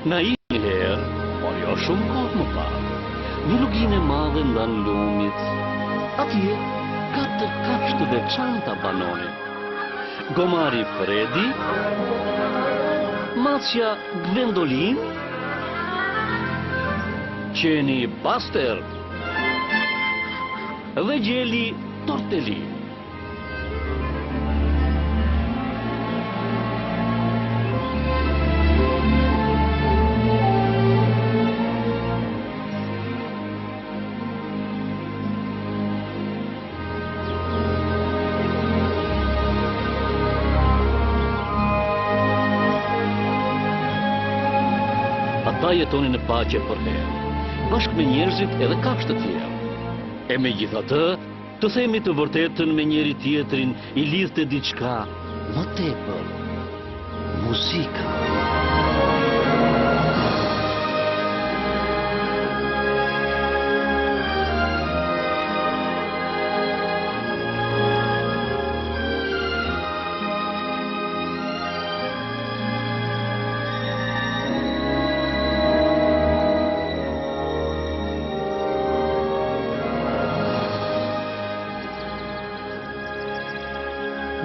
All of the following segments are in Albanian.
Na I një herë, por jo shumë kohë më parë, një luginë e madhe ndan lumit. Atje, 4 kafshë të veçanta banonin. Gomari Fredi, Macja Gwendolin, Qeni Buster dhe Gjeli Tortellini. Ata jetonin në paqe për herë, bashkë me njerëzit edhe kafshë të tjerë. E megjithatë, të themi të vërtetën me njëri tjetrin I lidhte diçka më tepër, muzika.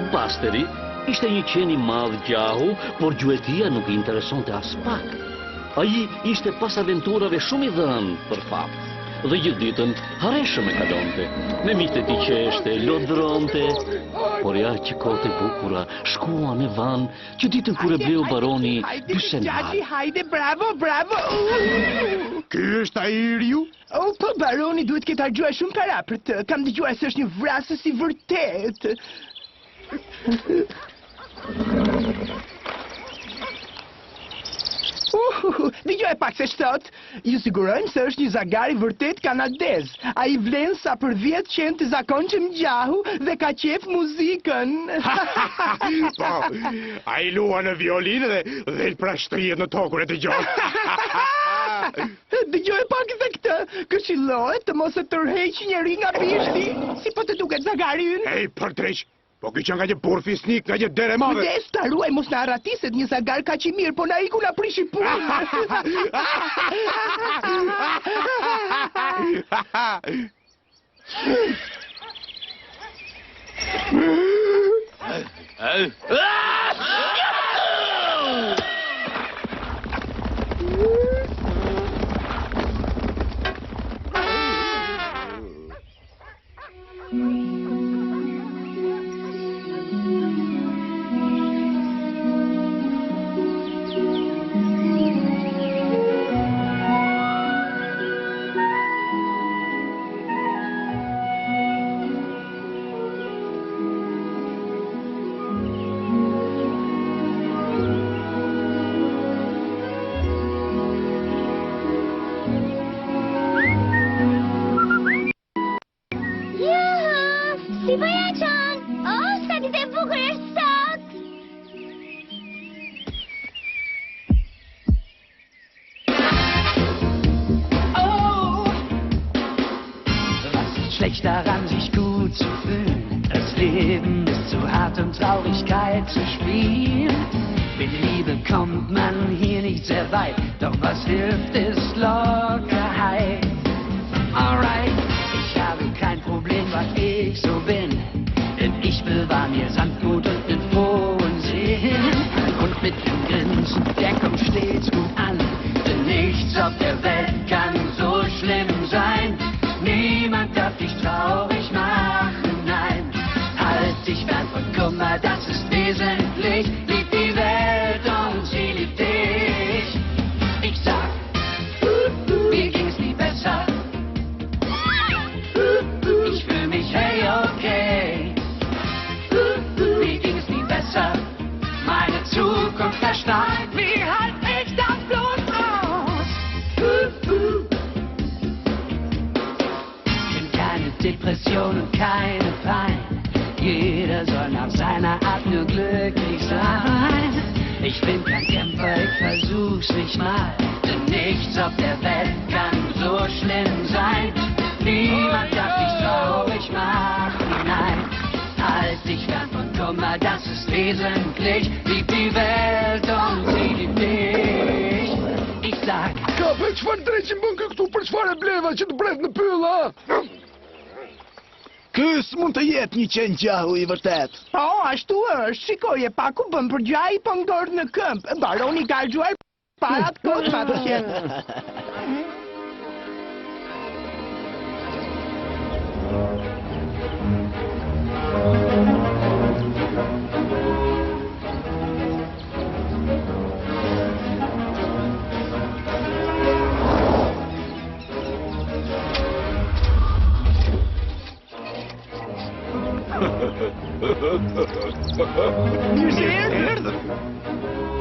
Basteri ishte një qen I madh gjahu, por gjuetia nuk I interesonte as pak. Ai ishte pas aventurave shumë I dhënë për fat, dhe gjithë ditën harreshëm e kalonte. Me miqtë e tij qeshte, lodronte, por ja që kohët e bukura shkuan në van, që ditën kur e bleu baroni dysenat. Hajde, bravo, bravo! Ky është ai I riu? Oh, po baroni duhet këtë harxuar shumë para për të. Kam dëgjuar se është një vrasës I vërtet. Dëgjoj pak se shtot, ju sigurojmë se është një zagar I vërtet kanadez. Ai vlen sa për 10 qenë të zakonshëm gjahu dhe ka qef muzikën. Po, ai lua në violinë dhe pra shtrihet në tokë kur e dëgjon. Dëgjoj pak se këtë, këshillohet të mos e tërheq njëri nga bishti. Si po të duket zagari ynë? Ej, përtreq, po ky që nga një burr fisnik, nga një dere madhe. Kujdes, ta ruaj mos na arratiset një zagar kaq I mirë, po na iku na prishi punë. Schlecht daran, sich gut zu fühlen. Das Leben ist zu hart, um Traurigkeit zu spielen. Mit Liebe kommt man hier nicht sehr weit, doch was hilft, ist Lockerheit. Alright, ich habe kein Problem, weil ich so bin, denn ich bewahr mir Sanftmut und den frohen Sinn. Und mit dem Grinsen, der kommt stets gut an, denn nichts auf der Welt kann so schlimm sein. Niemand darf dich traurig machen, nein. Halt dich fern von Kummer, das ist wesentlich. Lieb die Welt und sie liebt dich. Ich sag, mir ging's nie besser. Ich fühl mich hey okay. Mir ging's nie besser. Meine Zukunft erstrahlt. Wie halt ich das bloß aus? Depression und keine Pein. Jeder soll nach seiner Art nur glücklich sein. Ich bin kein Kämpfer, ich versuch's nicht mal, denn nichts auf der Welt kann so schlimm sein. Niemand darf dich traurig machen, nein. Halt dich fern von Kummer, das ist wesentlich. Lieb die Welt und sie liebt dich. Për çfarë dreqin bën këtu, për çfarë e bleva që të bret në pyll, ha? Ky s'mund të jetë një qenë gjahu i vërtet. Po, ashtu është. Shikoje pa ku bën për gjaj po ngordh në këmbë. Baroni ka gjuar parat kot patjetër.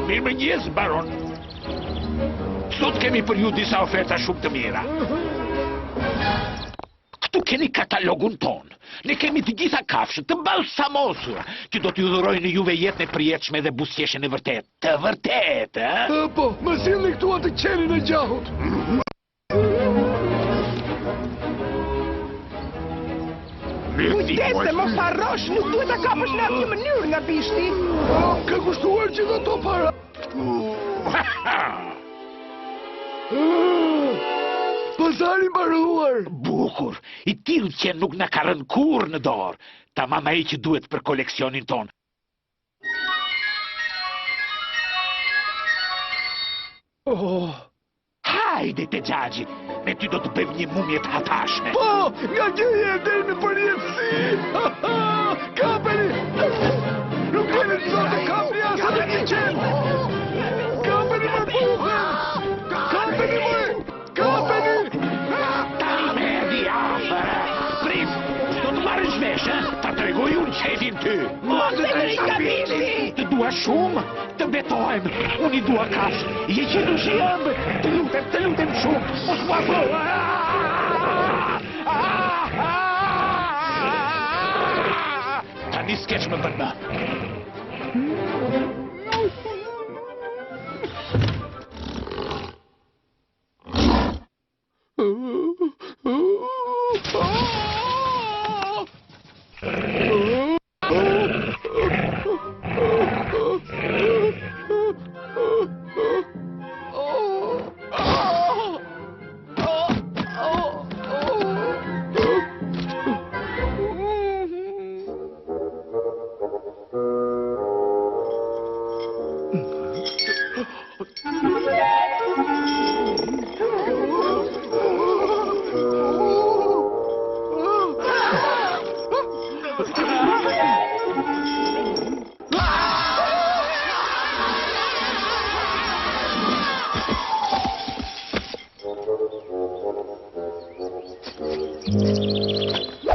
Mirëmëngjes, baron. Sot kemi për ju disa oferta shumë të mira. Këtu keni katalogun ton. Ne kemi të gjitha kafshët të balsamosura, që do t'ju dhurojnë juve jetën e përjetshme dhe buzëqeshjen e vërtet. Të vërtet, a? Po, më sillni këtu atë qenin e gjahut. Kujdes se mos harrosh, nuk duhet ta kapësh në asnjë mënyrë nga bishti. Ka kushtuar që ato para. Pazari mbaruar. Bukur, i tillë që nuk na ka rënë kurrë në dorë. Tamam ai që duhet për koleksionin ton. Hajde të gjagji, me ty do të bëjmë një mumje të hatashme. Po, nga gjëje e deri në përjetësi. Kapeni! Nuk keni të zotë kapni asë në një qenë. Kapeni më buhën! Kapeni më! Kapeni! Ta me diafër! Prim, do të marrë shvesh, ta tregoj unë qefin ty. Mos e bëj nga bishti! Të dua shumë, të betojmë. Unë i dua kafshë, je që du që jëmbë. Të lutem shumë, mos më afro. Ta një skeq më bërna.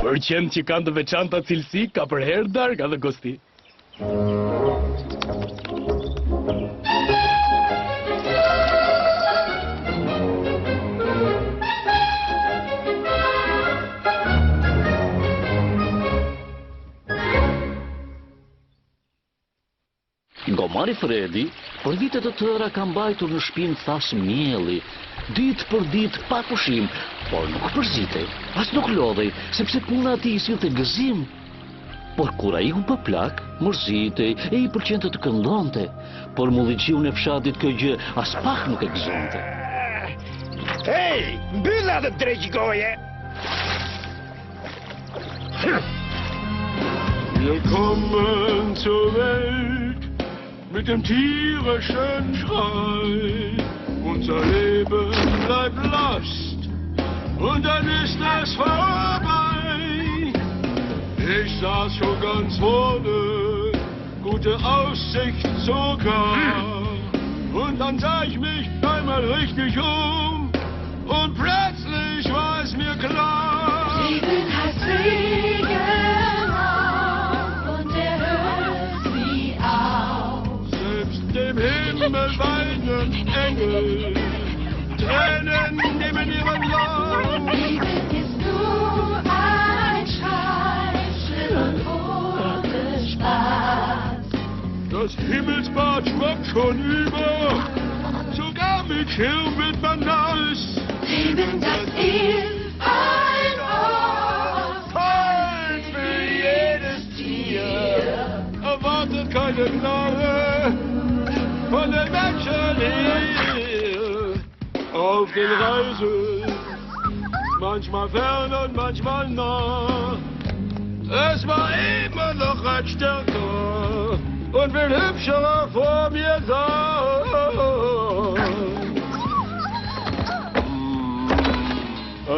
Për qenë që kanë të veçanta cilësi, ka për herë darka dhe gosti. Gomari Fredi, për vitet të tëra ka mbajtur në shtëpinë thas mielli, ditë për ditë pa pushim, por nuk përzitej, as nuk lodhej, sepse puna ati i sillte gëzim. Por kur ai u plak, mërzitej e i pëlqente të këndonte, por mulliqiun e fshatit kjo gjë as pak nuk e gëzonte. Hej, mbyll atë dreqgoje! Willkommen zur Welt mit dem tierischen Schrei. Unser Leben bleibt Last und dann ist es vorbei. Ich saß schon ganz vorne, gute Aussicht sogar. Und dann sah ich mich einmal richtig und plötzlich war es mir klar. Leben heißt Regen auf und er hört nie auf. Selbst dem Himmel weinen Engel, Tränen nehmen ihren Lauf. Leben ist nur ein Schrei, schrill und ohne Spaß. Das Himmelsbad schwappt schon über, sogar mit Schirm wird man nass. Leben, das ist ein Ort, Fein für jedes Tier, erwartet keine Gnade von den Menschen hier. Auf auf den Reisen. Manchmal fern und manchmal nah. Es war immer noch ein stärker und viel hübscherer vor mir sah.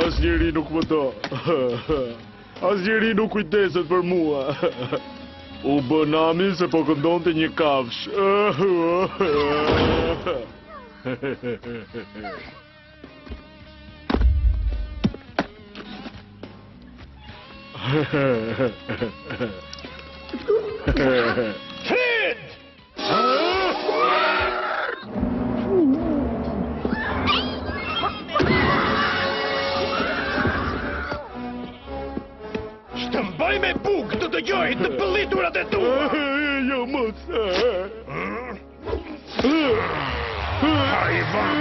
Asnjëri nuk më do. Asnjëri nuk kujdeset për mua. U bë nami se po këndonte një kafsh. Fred! Shtë me buk të dëgjoj të pëlliturat e tua! Jo, mos! Hajvan!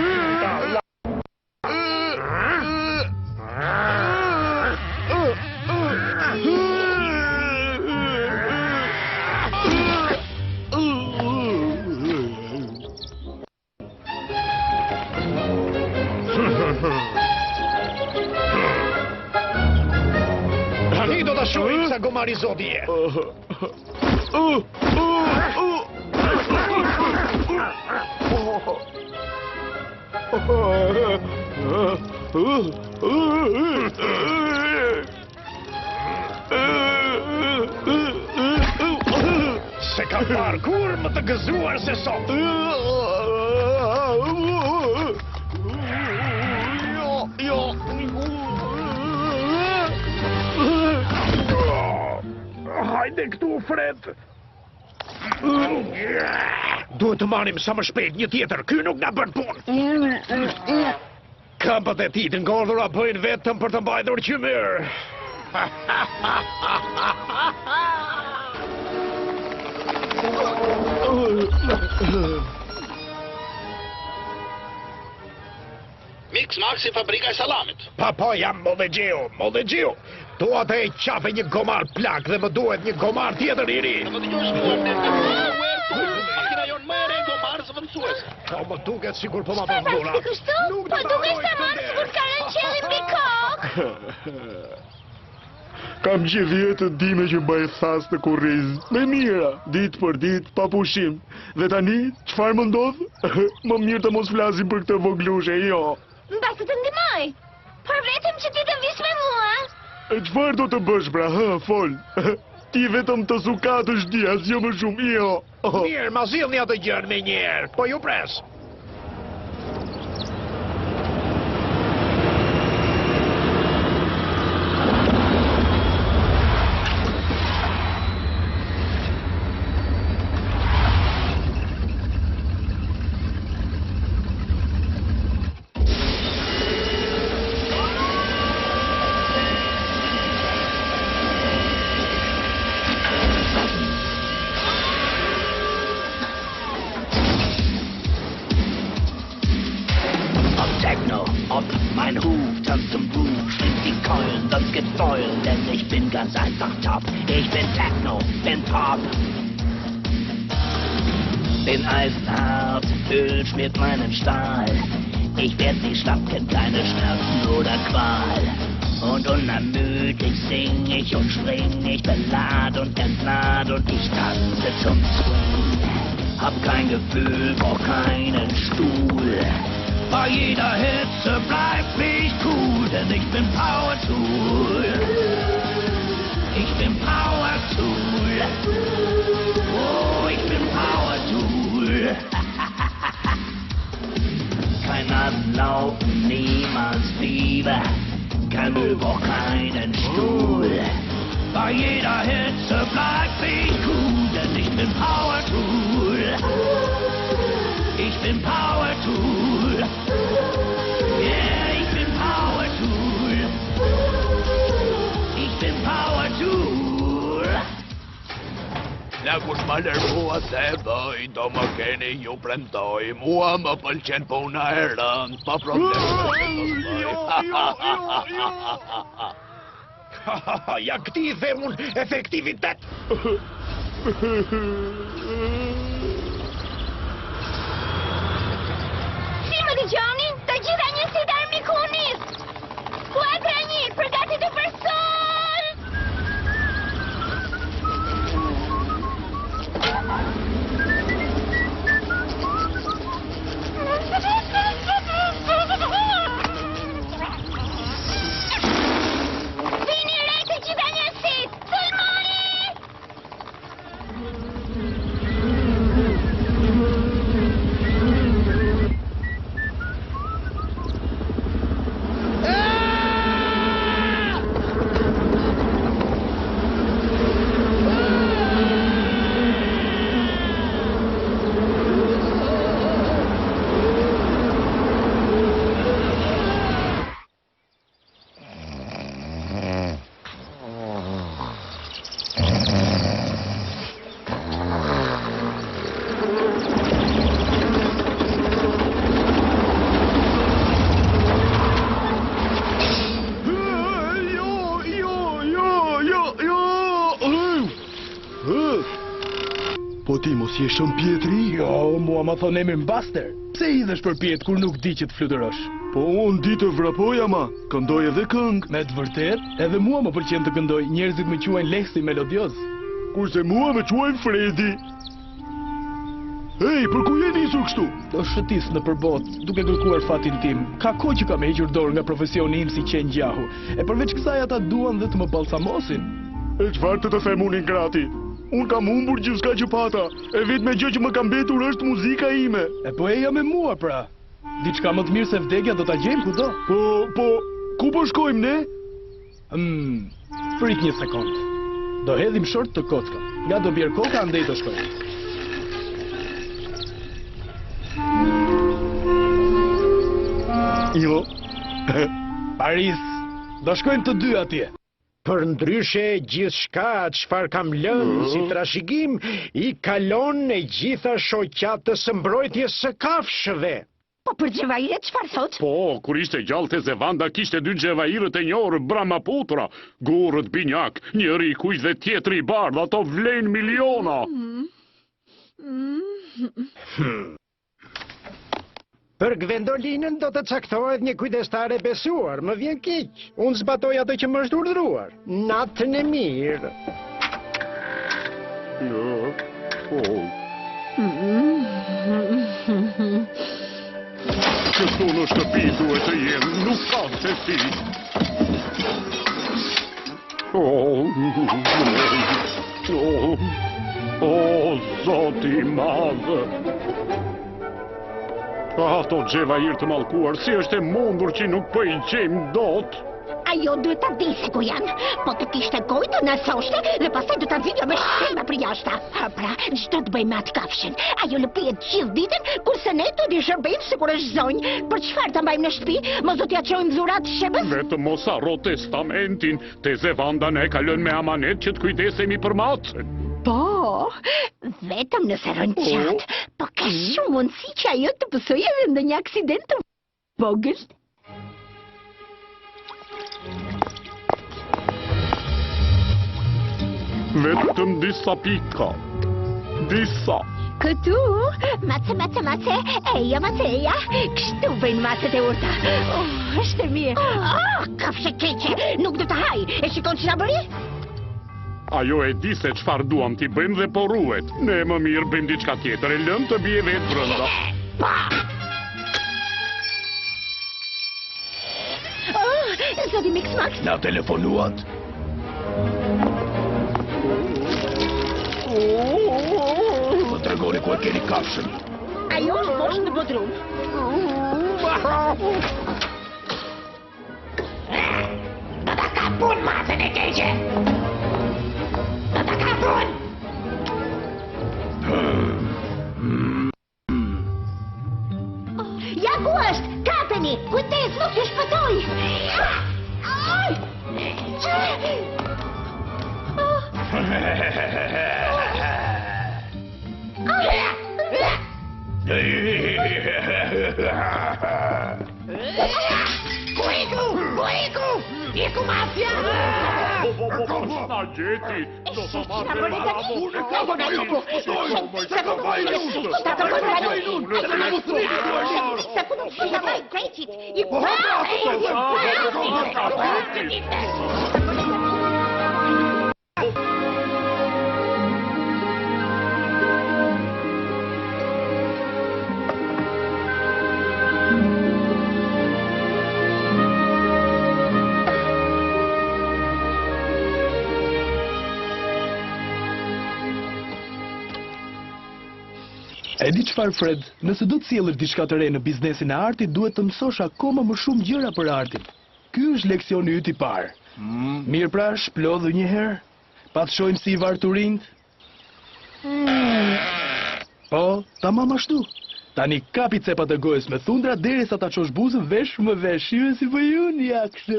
Tani do ta shohim sa gomari zoti je. Se ka parë kur më të gëzuar se sot. Hajde këtu, Fred. Duhet të marrim sa më shpejt një tjetër. Ky nuk na bën punë. Këmbët e tij të ngordhura bëjnë vetëm për të mbajtur qymyr. Mix Maxi fabrika e salamit. Po, jam Modegjiu. Dua të e qafe një gomar plak dhe më duhet një gomar tjetër i ri. Më dëgjosh mua makina jon më e re gomarë zëvendësuese. Po më duket sikur po ma Pas përmbura. të kështu? Po duke se marë sikur ka rënqeli mbi kokë. Kam gjithë jetën time që bëj thas të kurriz. Me mira, ditë për ditë, pa pushim. Dhe tani, çfarë më ndodh? Më mirë të mos flasim për këtë voglushe, jo. Mbas të ndihmoj. Por vetëm që ti të vish me mua. E çfarë do të bësh pra, fol? Ti vetëm të sukatësh di, asgjë më shumë, jo. Mirë, ma zillni atë gjën me njerë, po ju pres. Mein Huf tanzt zum Groove, schwingt die Keulen, sonst gibt's Beulen, denn ich bin ganz einfach top. Ich bin Techno, bin Pop. Bin eisenhart, Öl schmiert meinen Stahl. Ich werd nicht schlapp, kenn keine Schmerzen oder Qual. Und unermüdlich sing ich und spring, ich belad und entlad und ich tanze zum Swing. Hab kein Gefühl, brauch keinen Stuhl. Bei jeder Hitze bleibt mich cool, denn ich bin Power Tool. Ich bin Power Tool. Oh, ich bin Power Tool. Kein Nasenlaufen, niemals Fieber. Kein Müll, braucht keinen Stuhl. Bei jeder Hitze bleibt mich cool, denn ich bin Power Tool. Ich bin Power Tool. Yeah, ich bin Power Tool. Ich bin Power Tool. Na kush ma lërmua se bëj, do më keni ju premtoj, mua më pëlqen puna e rënd, pa problem. Ja këti i them unë efektivitet. Si më dëgjoni? Të gjitha njësit armikunis! Skuadra 1, përgatitu për sul! Vini re të gjitha njësit! Sulmoni! Po ti mos je shumë pjetri? Jo, mua ma thonë emrin Buster. Pse hidhesh për pjetë kur nuk di që të fluturosh? Po unë di të vrapoja ma, këndoj edhe këngë. Me të vërtet, edhe mua më pëlqen të këndoj, njerëzit më quajnë Lexi melodios. Kurse mua më quajnë Fredi. Ej, për ku je nisur kështu? Do shëtis në përbot, duke kërkuar fatin tim. Ka kohë që kam hequr dorë nga profesioni im si qenë gjahu. E përveç kësaj ata duan dhe të më balsamosin. E çfarë të them unë ingrati? Unë kam humbur gjithçka që pata. E vetme gjë që më ka mbetur është muzika ime. E po eja me mua pra. Diçka më të mirë se vdekja do ta gjejmë kudo. Po, ku po shkojmë ne? Prit një sekond. Do hedhim short të kocka. Nga do bjerë koka andej të shkojmë. Jo. Paris, do shkojmë të dy atje. Për ndryshe gjithçka çfarë kam lënë si trashëgim i kalon në gjitha shoqatës së mbrojtjes së kafshëve. Po për xhevairët çfarë thot? Po, kur ishte gjallë te Zevanda kishte dy xhevairët e njohur Brahmaputra, gurët binjak, njëri i kuq dhe tjetri i bardh, ato vlen miliona. Për Gwendolinën do të caktohet një kujdestare besuar, më vjen keq. Unë zbatoj atë që më është urdhëruar. Natën e mirë. Këtu në shtëpi duhet të jem, nuk ka se si. Zoti i madh. Ato xhevair të mallkuar, si është e mundur që nuk po i gjejmë dot? Ajo duhet ta di se ku janë. Po të kishte gojë të na thoshte dhe pastaj do ta vijo me shkelma për jashta. Pra, ç'do të bëjmë atë kafshën? Ajo lëpihet gjithë ditën, kurse ne do të shërbejmë sikur është zonjë. Për çfarë ta mbajmë në shtëpi? Mos do t'ja çojmë dhurat shebës? Vetëm mos harro testamentin. Te Zevanda ne ka lënë me amanet që të kujdesemi për macën. Po, vetëm nëse rën qatë, po ka shumë mundësi që ajo të pësojë edhe ndonjë aksident të vogël. Vetëm disa pika. Disa. Këtu, mace, eja, kështu bëjnë macet e urta. Është e mirë. Kafshë keqe, nuk do të haj, e shikon që na bëri? Ajo e di se çfarë duam t'i bëjmë dhe po ruhet. Ne më mirë bëjmë diçka tjetër, e lëm të bie vetë brenda. Zoti Mix-Max. Na telefonuat. Më tregoni ku e keni kafshën. Ajo është bosh në bodrum. Do ta kapun macën e keqe. Ja ku është, kapeni, kujtes, nuk ju shpëtoj. Buiku, iku mafia! Na gjeti, do të marrë E di çfarë, Fred? Nëse do të sjellësh diçka të re në biznesin e artit, duhet të mësosh akoma më shumë gjëra për artin. Ky është leksioni yt I parë. Mirë pra, shplodhu një herë. Pa të shohim si I varturind. Po, tamam ashtu. Tani kapi cepat e gojës me thundra derisa ta çosh buzën vesh më vesh. Ju si po unë ja kështu.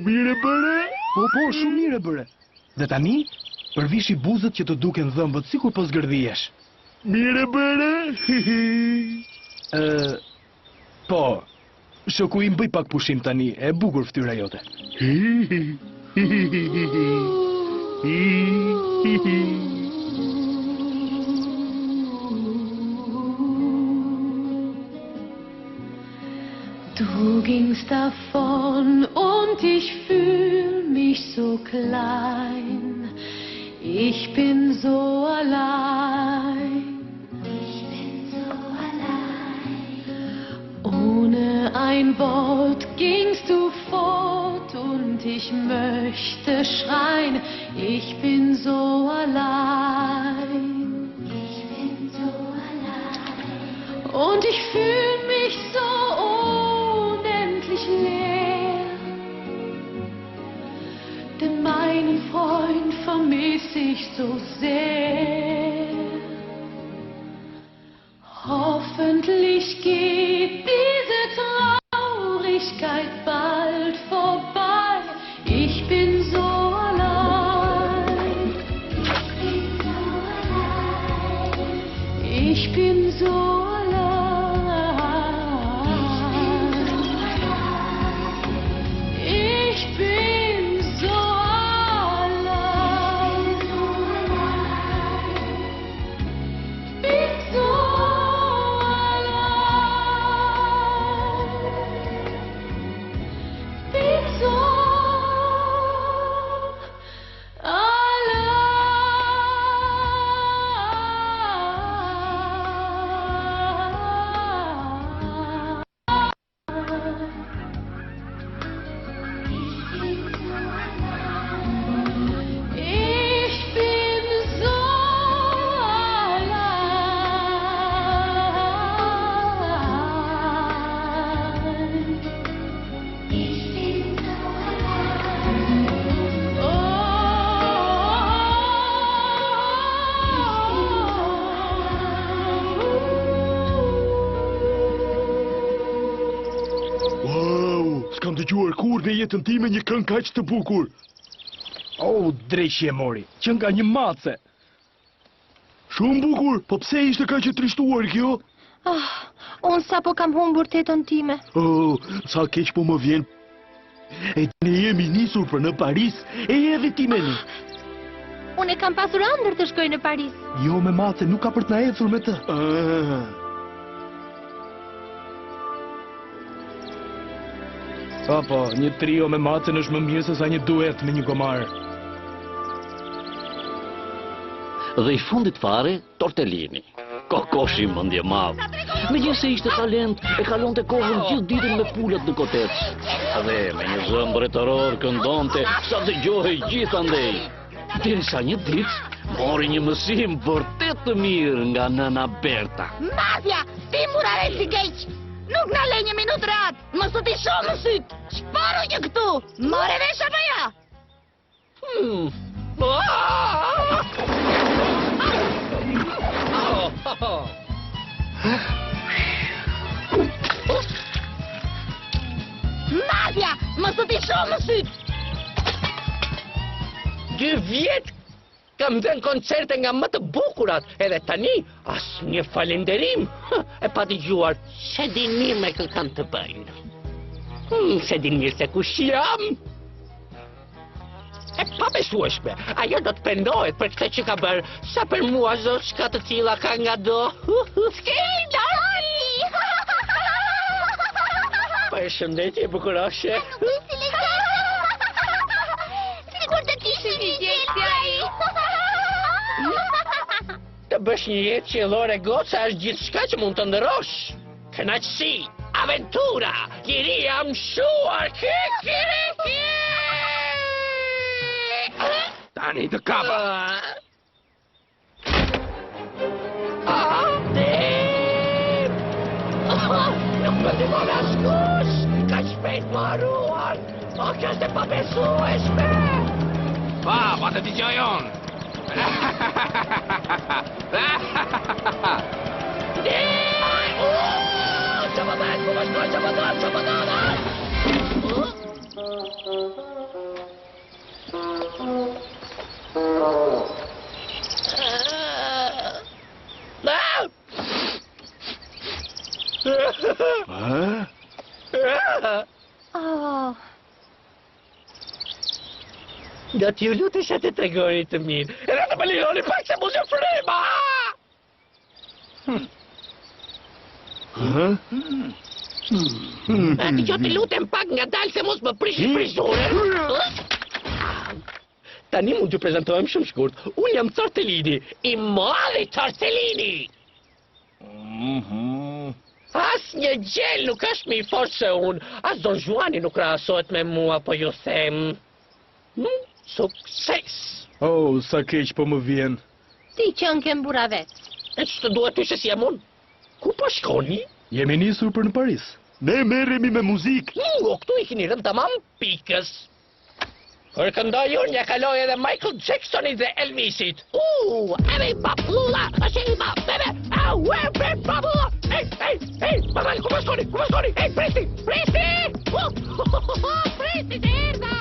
Mirë bëre? Po, shumë mirë bëre. Dhe tani, përvishi buzët që të duken dhëmbët sikur po zgërdhihesh. Mire bëre? Po, shoku im bëj pak pushim tani, e bukur fytyra jote. Du gingst davon und ich fühl mich so klein. Ich bin so allein. Ich bin so allein. Ohne ein Wort gingst du fort und ich möchte schreien. Ich bin so allein. Ich bin so allein. Und ich fühl mich so unendlich leer. Denn meinen Freund vermiss ich so sehr. Hoffentlich geht diese Traurigkeit bald vorbei. Ich bin so allein. Ich bin so allein. Ich bin so allein. Bin so allein. Bin so S'kam dëgjuar kur në jetën time një këngë kaq të bukur. Oh, dreqi e mori, që nga një mace. Shumë bukur, po pse ishte kaq e trishtuar kjo? Unë sapo kam humbur tetën time. Oh, sa keq po më vjen. E ne jemi nisur për në Paris, e edhe ti me ne. Unë e kam pasur ëndër të shkoj në Paris. Jo me mace, nuk ka për të na ecur me të. Po, një trio me macen është më mirë se sa një duet me një gomar. Dhe I fundit fare, tortellini. Kokoshi mendje madh. Megjithëse ishte talent, e kalonte kohën gjithë ditën me pulat në kotec. Dhe me një zëmbër të ror këndonte sa dëgjohej gjithandej. Derisa një ditë mori një mësim vërtet të mirë nga nëna Berta. Mafja, ti murare si keq. Nuk na le një minutë rat, mos të t'i shoh në syt. Shparo një këtu, more vesh apo ja? Mafja, mos të t'i shoh në syt. 2 vjet kam dhënë koncerte nga më të bukurat, edhe tani asnjë falënderim. E pa dëgjuar, se din mirë me këtë kam të bëjnë. Se din mirë se kush jam. E besueshme. Ajo do të pendohet për këtë që ka bërë, sa për mua zoçka të tilla ka nga do. Përshëndetje, bukuroshe. Sigur të kishte një gjë ai. Të bësh një jetë qiellore goca është gjithçka që mund të ndërrosh. Kënaqësi, aventura, liria mshuar. Tani të kapa. Nuk më dimon askush. Ka shpejt më arruar. O, kjo është e pabesueshme. Pa, të t'i gjojon. Do t'ju lutesh atë tregoni të mirë. Edhe të më lironi pak se mu zë frema! Ati që të lutem pak nga dalë se mos më prish frizurën. Tani mund t'ju prezentohem shumë shkurt. Unë jam Tortellini, I madhi Tortellini. As një gjel nuk është më I fortë se unë. As Don Juani nuk krahasohet me mua, po ju them. Sukses! Oh, sa keq po më vjen. Ti qënë ke mbura vetë. E që të duhet ty se si jam unë? Ku po shkoni? Jemi nisur për në Paris. Ne merremi me muzikë. O, këtu I keni rënë tamam pikës. Kër këndoj unë, ja kaloj edhe Michael Jacksonit dhe Elvisit. Emi papula, ashtë ma, bebe, papula. Ej, mamali, ku më shkoni? Ej, presti! Presti, derda!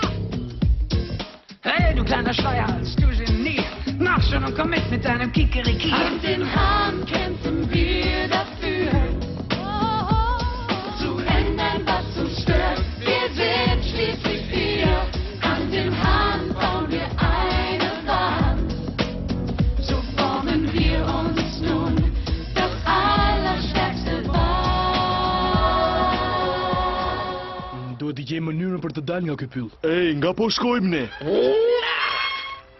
Hey, du kleiner Schleierhals, du Genie, mach schon und komm mit deinem Kikeriki. Hand in Hand kämpfen wir dafür, zu ändern, was uns stört. Wir sind schließlich vier. Hand in Hand bauen wir eine Wand. So formen wir uns nun das allerstärkste Band. Duhet I gjej mënyrën për të dalë nga ky pyll. Ej, nga po shkojmë ne?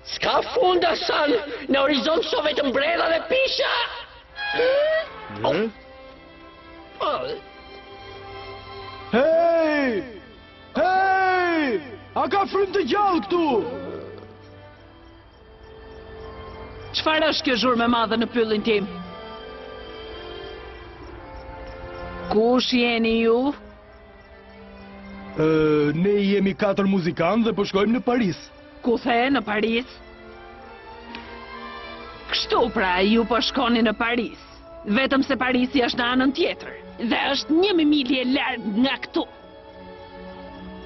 S'ka funda, son! Në horizont so vetëm brella dhe pisha! Hej! A ka frymë të gjallë këtu? Çfarë është kjo zhurmë e madhe në pyllin tim? Kush jeni ju? Ne jemi 4 muzikantë dhe po shkojmë në Paris. Ku the në Paris? Kështu pra, ju po shkoni në Paris. Vetëm se Parisi është në anën tjetër. Dhe është 1 milje larg nga këtu.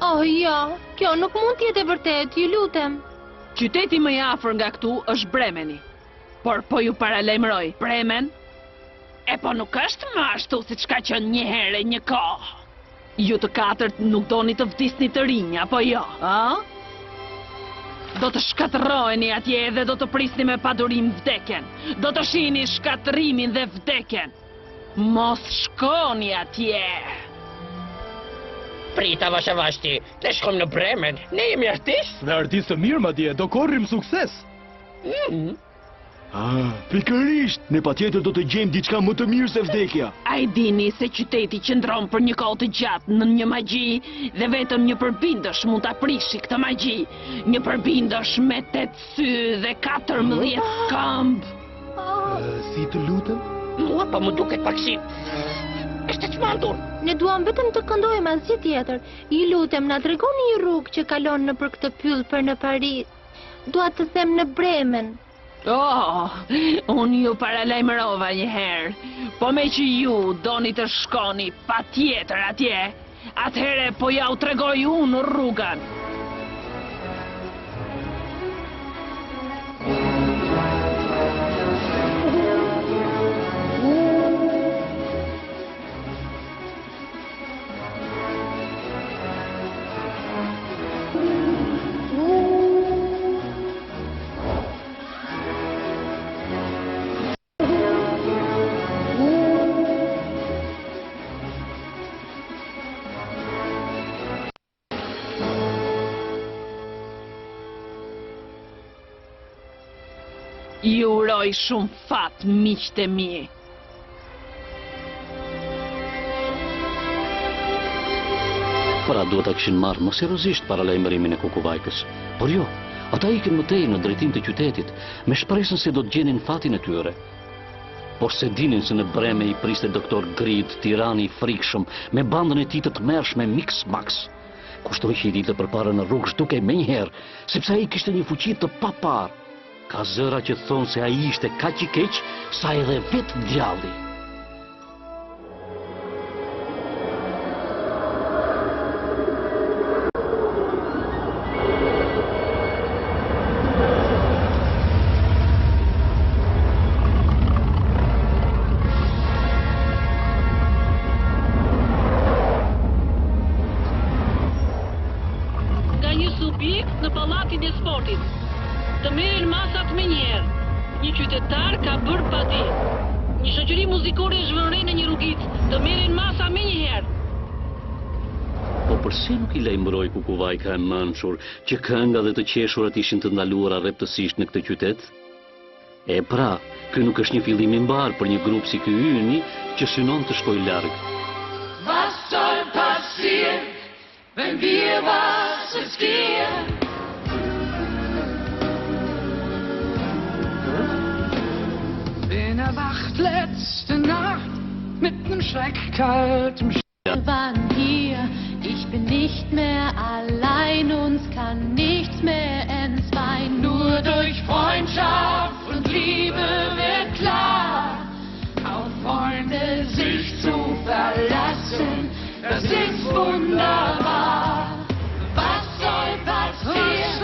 Oh, jo, kjo nuk mund t'jetë e vërtet, ju lutem. Qyteti më I afër nga këtu është Bremeni. Por po ju paralajmëroj, Bremen? E po nuk është më ashtu si çka qenë një herë një kohë. Ju të 4 nuk doni të vdisni të rinj, apo jo, a? Do të shkatërroheni atje dhe do të prisni me padurim vdekjen. Do të shihni shkatërimin dhe vdekjen. Mos shkoni atje. Prita vashti, ne shkojmë në Bremen, ne jemi artistë. Dhe artistë mirë madje, do korrim sukses. Pikërisht, ne patjetër do të gjejmë diçka më të mirë se vdekja. A I dini se qyteti qëndron për një kohë të gjatë në një magji dhe vetëm një përbindësh mund ta prishi këtë magji. Një përbindësh me 8 sy dhe 14 këmbë. Si të lutem? Mua pa më duket pak si... Është çmandur. Ne duam vetëm të këndojmë asgjë tjetër. I lutem, na tregoni një rrugë që kalon nëpër këtë pyll për në Paris. Dua të them në Bremen. Oh, unë ju paralajmërova një herë, po me që ju doni të shkoni pa tjetër atje, atëhere po ja u tregoj unë rrugën. Ju uroj shumë fat, miqtë e mi. Pra duhet ta kishin marrë më seriozisht paralajmërimin e Kukuvajkës. Por jo, ata ikin mëtej në drejtim të qytetit, me shpresën se do të gjenin fatin e tyre. Por se dinin se në breme i priste doktor Grid, tirani i frikshëm, me bandën e tij të tmerrshme Mix Max. Kushtoi që i ditë përpara në rrugë shtuke menjëherë, sepse ai kishte një fuqi të paparë. Ka zëra që thonë se ai ishte kaq i keq sa edhe vetë djalli. Në pallatin e sportit. Të merren masat me njerë. Një qytetar ka bërë padi. Një shoqëri muzikore zhvon re në një rrugicë. Të merren masa me njëherë. Po përse nuk i lajmëroi Kukuvajka e mençur që kënga dhe të qeshurat ishin të ndaluara rreptësisht në këtë qytet? E pra, ky nuk është një fillim i mbar për një grup si ky yni që synon të shkojë larg. Was soll passieren, wenn wir was riskieren? Bin erwacht letzte Nacht mit nem schreckkaltem Wir waren hier, ich bin nicht mehr allein, uns kann nichts mehr entzweien. Nur durch Freundschaft und Liebe wird klar, auf Freunde sich zu verlassen, das ist wunderbar. Was soll passieren,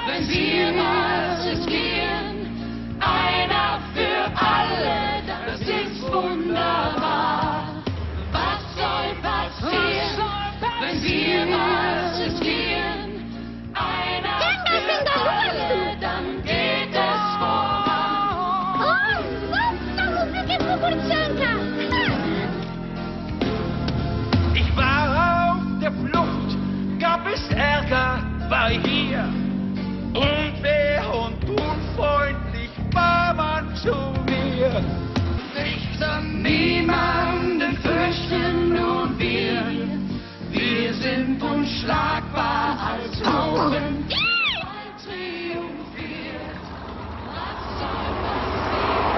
wenn wir was riskieren? Einer für alle, das ist wunderbar. Was soll passieren, wenn wir was riskieren? Einer für alle, dann geht es voran. Oh, was Musik ist Kukurczanka! Ich war auf der Flucht, gab es Ärger, war hier. Unfair und unfreundlich war man zu mir. Nichts an niemanden fürchten nur wir sind unschlagbar als Haufen. Triumphiert. Was soll passieren,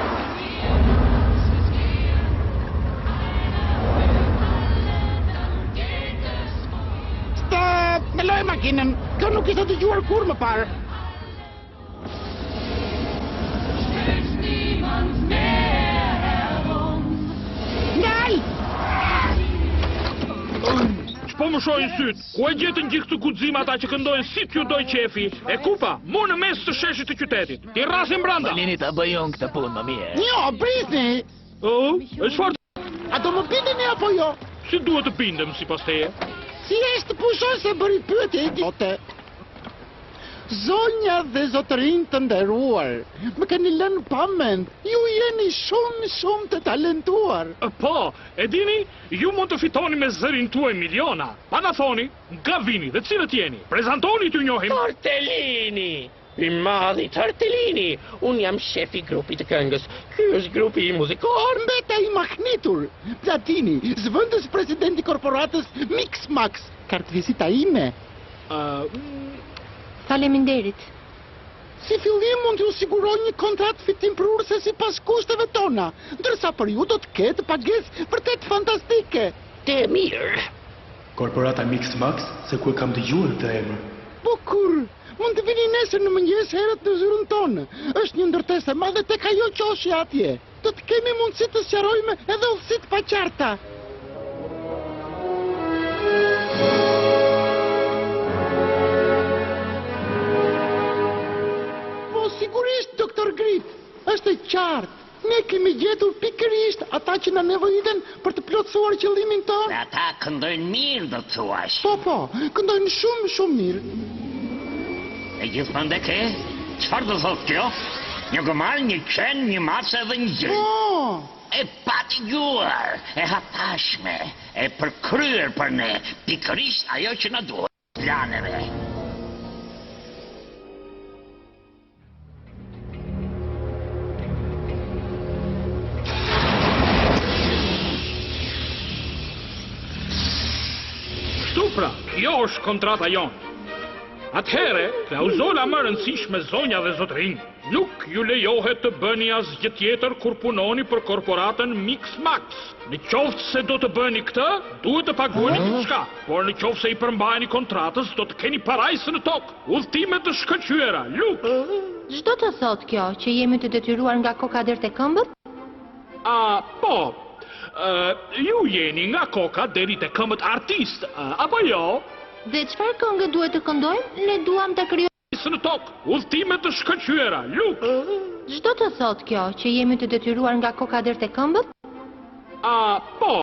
wenn wir was riskieren? Einer für alle, dann geht es voran. Me loj makinën, kjo nuk i të dëgjuar kur më parë. Stößt niemand mehr herum. Ngal! Po më shojnë syt, ku e gjetën gjithë të guxim ata që këndojnë si t'ju doj qefi, e kupa, mu në mes të sheshit të qytetit, ti rasin branda. Lini ta bëjon këtë punë më mirë. Jo, prisni! E çfarë? A do më bindeni apo jo? Si duhet të bindem sipas teje? Si është të pushoj se bëri pyetje idiote. Zonja dhe zotërin të nderuar, më keni lënë pa mend, ju jeni shumë të talentuar. Po, e dini, ju mund të fitoni me zërin tuaj miliona. Pa na thoni, nga vini dhe cilët jeni, prezantoni t'ju njohim. Tortellini! I madhi Tortellini! Unë jam shefi grupit të këngës. Ky është grupi i muzikor. Mbeta i mahnitur, Platini, zëvendës presidenti korporatës Mix Max, kartë vizita ime. Faleminderit. Si fillim mund t'ju siguroj një kontrat fitim prurse sipas kushteve tona, ndërsa për ju do të ketë pagesë vërtet fantastike. Të mirë. Korporata Mix Max, se ku e kam dëgjuar këtë emër. Po kur, mund të vini nesër në mëngjes herët në zyrën tonë. Është një ndërtesë e madhe tek ajo qoshi atje. Do të kemi mundësi të sqarojmë edhe udhësit pa qarta. Sigurisht, doktor Grit, është e qartë. Ne kemi gjetur pikërisht ata që na nevojiten për të plotësuar qëllimin tonë. Dhe ata këndojnë mirë, do të thuash. Po, këndojnë shumë mirë. E gjithmonë ke? Çfarë do thotë kjo? Një gomal, një qen, një macë dhe një gjë. Po! E patiguar, e hatashme, e përkryer për ne, pikërisht ajo që na duhet. Planeve. Kjo është kontrata jonë. Atëhere, klauzola më rëndësishme zonja dhe zotërinj, nuk ju lejohet të bëni asgjë tjetër kur punoni për korporatën Mix-Max. Në qoftë se do të bëni këtë, duhet të paguani diçka, por në qoftë se i përmbajeni kontratës, do të keni parajsë në tokë, udhëtime të shkëlqyera, luk. Çdo të thot kjo që jemi të detyruar nga koka deri te këmbët? Po. Ju jeni nga koka deri te këmbët artist, apo jo? Dhe çfarë këngë duhet të këndojmë? Ne duam ta krijojmë në tokë, udhëtime të shkëlqyera, luk. Çdo të thot kjo që jemi të detyruar nga koka deri te këmbët? Po.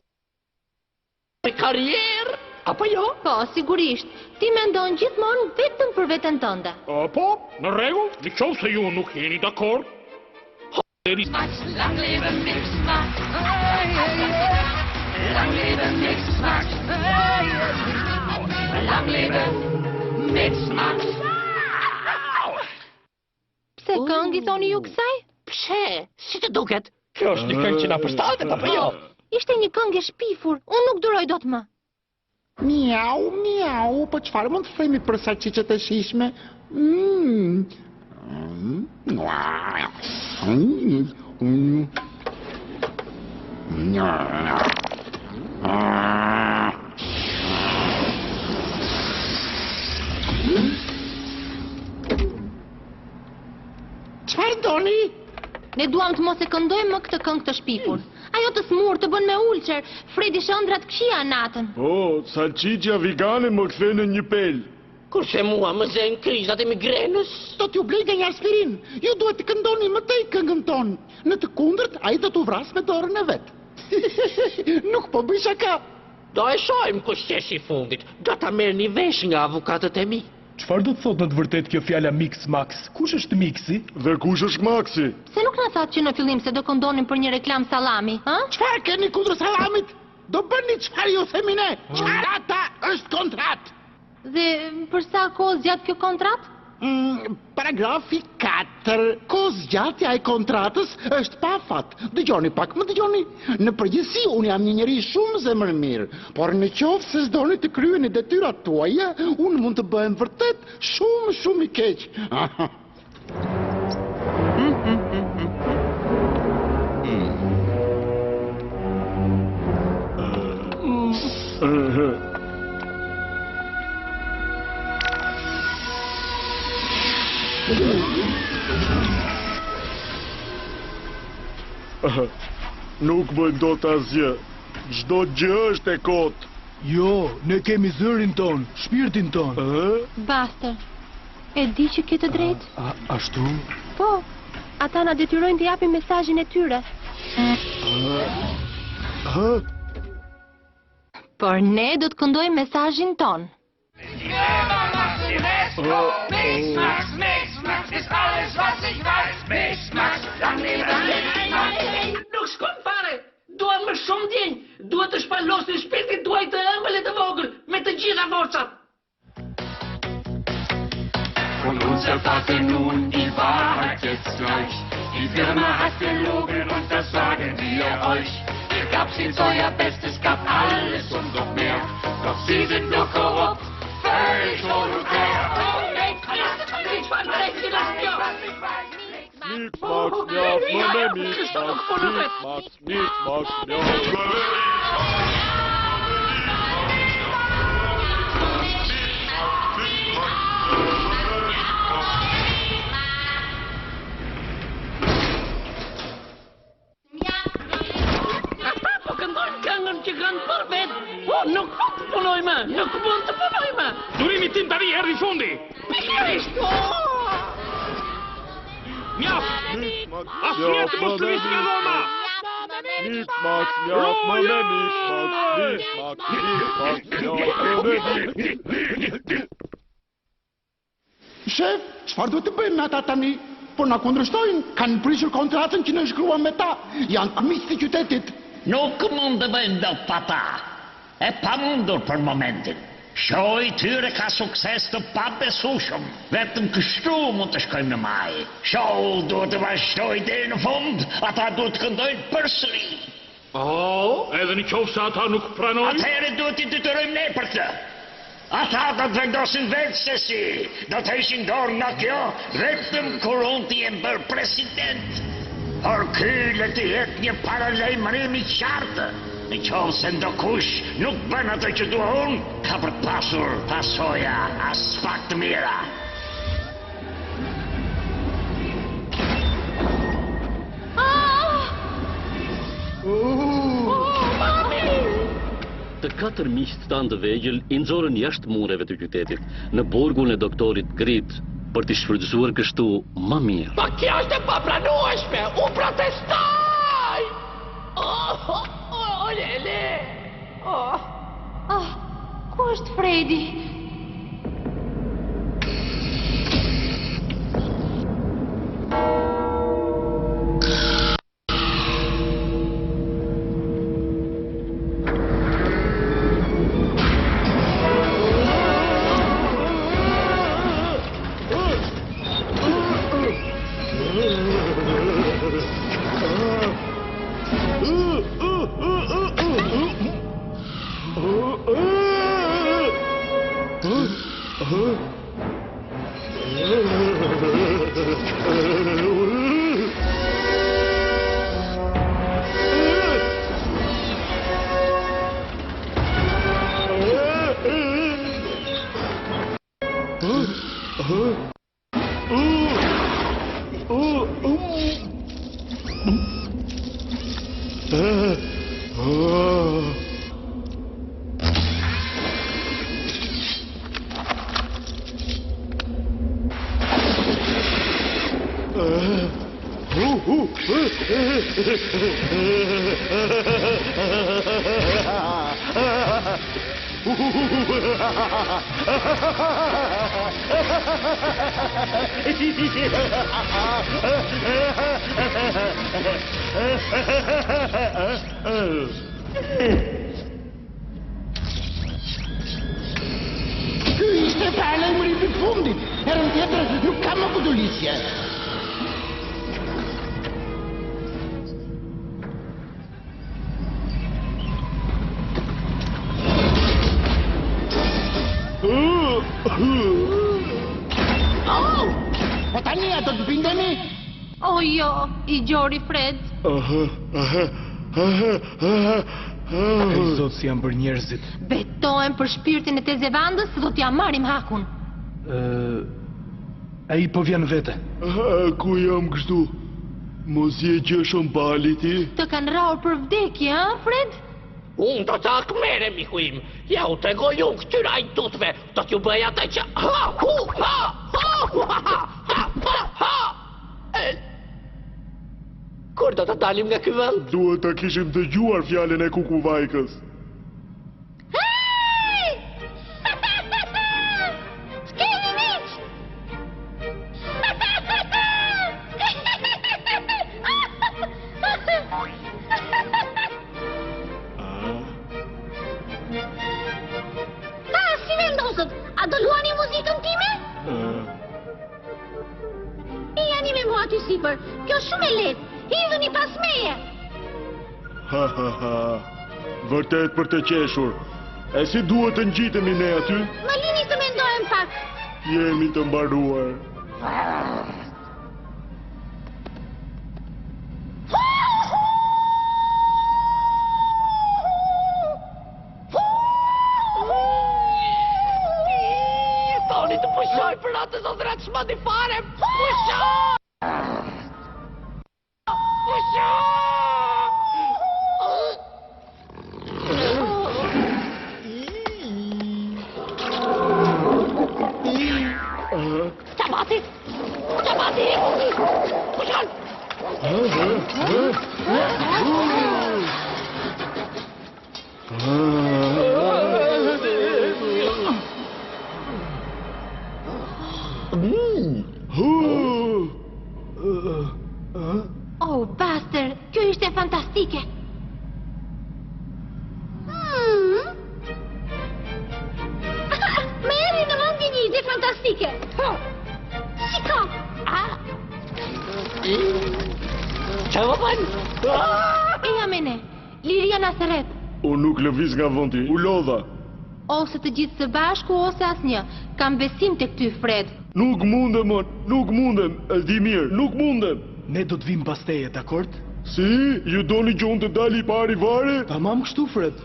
Me karrierë, apo jo? Po, sigurisht. Ti mendon gjithmonë vetëm për veten tënde. Po, në rregull, në qoftë se ju nuk jeni dakord. Lang lebe Mix-Max. Lang lebe Mix-Max. Lang lebe Mix-Max. Pse këngë i thoni ju kësaj? Pse? Si të duket? Kjo është një këngë që na përshtatet apo jo? Ishte një këngë e shpifur. Unë nuk duroj dot më. Miau, miau, po çfarë mund të themi për salcicet e shishme? Çfarë doni? Ne duam të mos e këndojmë më këtë këngë të shpifur. Ajo të smur të bën me ulçer, Fredi shëndrat këqija natën. Salcicja vegane më kthen në një pel. Kurse mua më zën krizat e migrenës. Do t'ju blej nga një aspirin. Ju duhet të këndoni më tej këngën tonë. Në të kundërt, ai do t'u vras me dorën e vet. Nuk po bëj shaka. Do e shojmë kushtesh i fundit. Do ta merrni vesh nga avukatët e mi. Çfarë do të thotë në të vërtetë kjo fjala Mix-Max? Kush është Mixi? Dhe kush është Maxi? Se nuk na thatë që në fillim se do këndonin për një reklam sallami, ha? Çfarë keni kundër sallamit? Do bëni çfarë ju themi ne. Kontrata është kontratë. Dhe për sa kohë zgjat kjo kontratë? Paragrafi 4. Kozgjatja e kontratës është pa fat. Dëgjoni pak, më dëgjoni. Në përgjithësi unë jam një njeri shumë zemërmirë, por në qoftë se s'doni të kryeni detyrat tuaja, unë mund të bëhem vërtet shumë i keq. Nuk bëjmë do të asgjë. Çdo gjë është e kotë. Jo, ne kemi zërin ton, shpirtin ton. Buster, e di që ke të drejtë? Ashtu? Po, ata na detyrojnë të japim mesazhin e tyre. Por ne do të këndojmë mesazhin ton. Mix-Max, Mix-Max ist alles, was ich weiß. Mix-Max, lang lebe Mix-Max. Nuk shkon fare. Dua më shumë djenj. Dua të shpalosin shpirtin tuaj të ëmbël e të vogël me të gjitha forcat. Und uns erfahrt nun die Wahrheit jetzt gleich. Die Firma hat gelogen und das sagen wir euch. Ihr gab's ihnen euer Bestes, gab alles und noch mehr. Doch sie sind nur korrupt, völlig monetär. Që kanë për vetë, po nuk mund të punojme, nuk mund të punojme. Durimi tim tani erdhi fundi. Pikërisht. Mjaft. Asnjë të mos rris nga dhoma. Mix-Max, mjaft, më me Mix-Max. Shef, çfarë duhet të bëjmë me ata tani? Po na kundërshtojnë, kanë prishur kontratën që ne shkruam me ta. Janë të miqtë të qytetit. Nuk mund të bëjnë do pa ta. E pa mundur për momentin. Show i tyre ka sukses të pabesueshëm. Vetëm kështu mund të shkojmë në maj. Show duhet të vazhdojë deri në fund. Ata duhet të këndojnë përsëri. Edhe në qoftë se ata nuk pranojnë? Atëherë duhet t'i detyrojmë ne për këtë. Ata do të vendosin vetë se si. Do të ishin dorë nga kjo, vetëm kur unë t'i jem bërë president. Por ky le të jetë një paralajmërim i qartë. Në qovë se ndokush nuk bën atë që dua unë, ka për pasur pasoja as pak të mira. Të 4 miqtë tanë të vegjël i nxorën jashtë mureve të qytetit, në burgun e doktorit Grit, për t'i shfrytëzuar kështu më mirë. Po kjo është e papranueshme! U protestoj! Lele! Ku është Fredi? Ky ishte paralajmërimi i fundit. Herën tjetër nuk kam më kudolisje. Po tani ato të bindeni? O jo, i gjori Fred. E zot si janë bërë njerëzit. Betohem për shpirtin e Tezevandës se do t'ja marim hakun. Ai po vjen vete. Ku jam kështu? Mos je gjëshëm bali ti? Të kanë rrahur për vdekje, ha, Fred? Unë do të akmere, miku im. Ja u tregoj unë këtyra ajtutve. Do t'ju bëj atë që... Kur do të dalim nga ky vend? Duhet ta kishim dëgjuar fjalën e Kukuvajkës. Hej! S'keni miq! Si vendosët? A do luani muzikën time? I jani me mua aty sipër. Kjo është shumë e lehtë. Hidhuni pas meje. Vërtet për të qeshur. E si duhet të ngjitemi ne aty? Më lini të mendohem pak. Jemi të mbaruar. Toni të pushoj për atë zotrat shmati fare. Pushoj! Çabati! Çabati! Pushon! Oh, Buster, kjo ishte fantastike. Me eri në mendje një ide fantastike. Si ka? Që më bën? E jam e ne, Liria na thret. Unë nuk lëviz nga vendi. U lodha. ose të gjithë së bashku ose asnjë. Kam besim tek ty, Fred. Nuk mundem, nuk mundem, e di mirë, nuk mundem. Ne do të vim pas teje, dakord? Si, ju doni që unë të dali pari vare? Tamam kështu, Fred.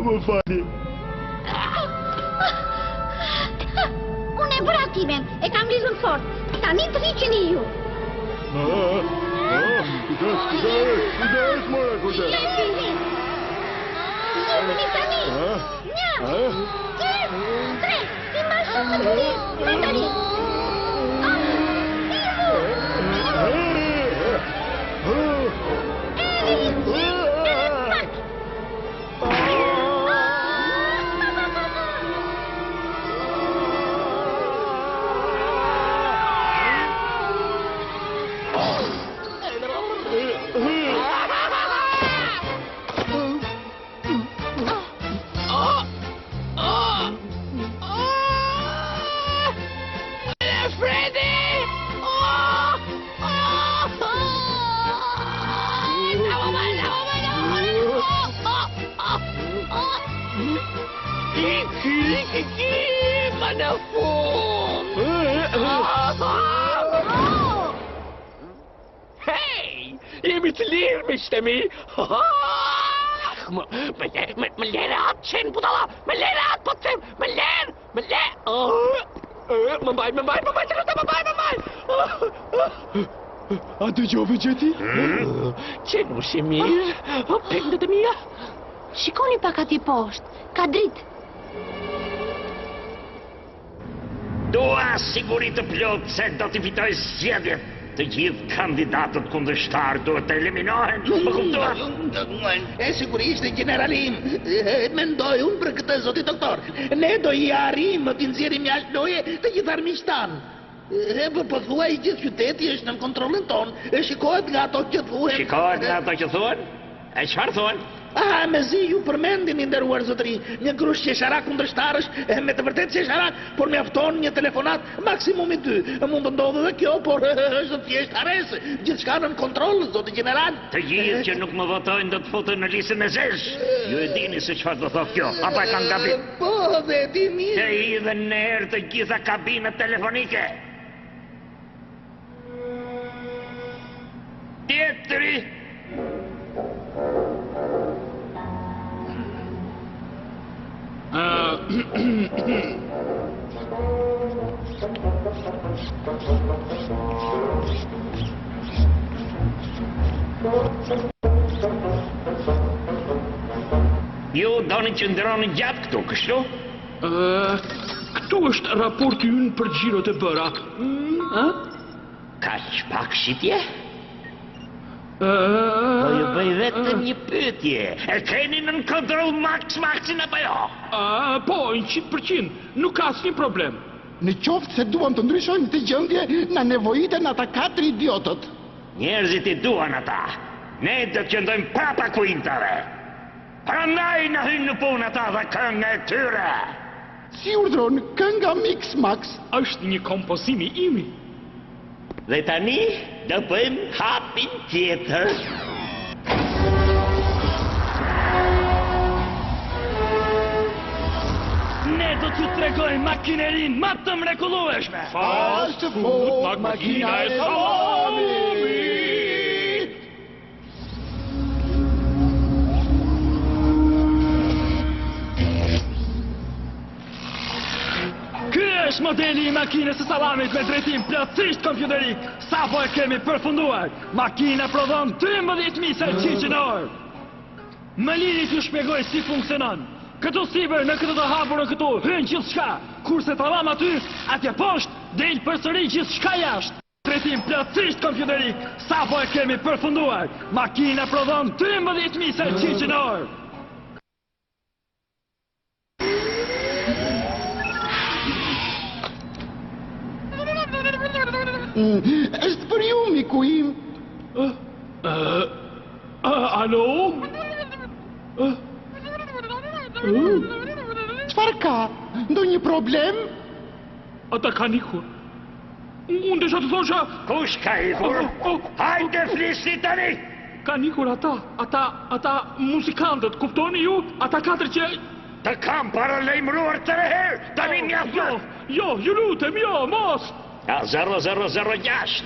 Më fali. Unë e bëra timen, e kam lizun fort. Tani të riqeni ju. Kujdes, more, kujdes. Jepini tani. Një, dy, tre, ti ma shumë të tani. Hej, jemi të lirë, miqtemi. Më lere atë qenë, budala. Më lere atë, po të them. Më lere. Më mbaj, të lutem, më mbaj. A dëgjove gjeti? Qenë si mirë. Pendet e mia. Shikoni pak atje poshtë, ka dritë. Dua siguri të plot se do t'i fitoj zgjedhjet. Të gjithë kandidatët kundërshtar duhet të eliminohen. Më kuptuar? E sigurisht e generalim. Mendoj unë për këtë zoti doktor. Ne do i arrim të nxjerrim jashtë loje të gjithë armiqtan. Po thuaj gjithë qyteti është në kontrollin ton. Shikohet nga ato që thuhen. Shikohet nga ato që thuhen? E çfarë thuhen? Me zi ju përmendin i nderuar zotëri. Një grush qesharak kundërshtarësh, me të vërtet qesharak, por mjafton një telefonat maksimumi 2. Mund të ndodhë dhe kjo, por është thjesht haresë. Gjithçka në kontroll, zoti general. Të gjithë që nuk më votojnë do të futen në listën e zesh. Ju e dini se çfarë do thotë kjo, apo e kanë gabim? Po, dhe di mirë. Të hidhen në erë të gjitha kabinët telefonike. Tjetëri. Ju doni që ndroni gjatë këtu, kështu? Këtu është raporti ynë për xhirot e bëra. Kaq pak shitje? Po ju bëj vetëm një pyetje. E keni në kontroll Maxin apo jo? Po, 100%, nuk ka asnjë problem. Në qoftë se duan të ndryshojnë të gjendje, na nevojiten ata 4 idiotët. Njerëzit i duan ata. Ne do të qëndojmë prapa ku intave. Prandaj na hynë në punë ata dhe këngë e tyre. Si urdhron kënga Mix Max? Është një kompozim i imi. Dhe tani do bëjmë hapin tjetër. Ne do t'ju tregojmë makinerin më të mrekullueshme. Fast food makina e salamit. Ky është modeli i makinës së salamit me drejtim plotësisht kompjuterik. Sapo e kemi përfunduar. Makina prodhon 12.000 salciqe në orë. Më lini t'ju shpjegoj si funksionon. Këtu sipër në këtë të hapur në këtu hyn gjithçka, kurse tavam aty, atje poshtë del përsëri gjithçka jashtë. Drejtim plotësisht kompjuterik. Sapo e kemi përfunduar. Makina prodhon 12.000 salciqe në orë. Është për ju, miku im. Alo? Çfarë ka? Ndonjë problem? Ata kanë ikur. Unë desha të thosha... Kush ka ikur? Hajde flisni tani! Kanë ikur ata muzikantët, kuptoni ju? Ata katër që... Të kam paralajmëruar të herë, tani mjafton. Jo, ju lutem, jo, mos! 0006.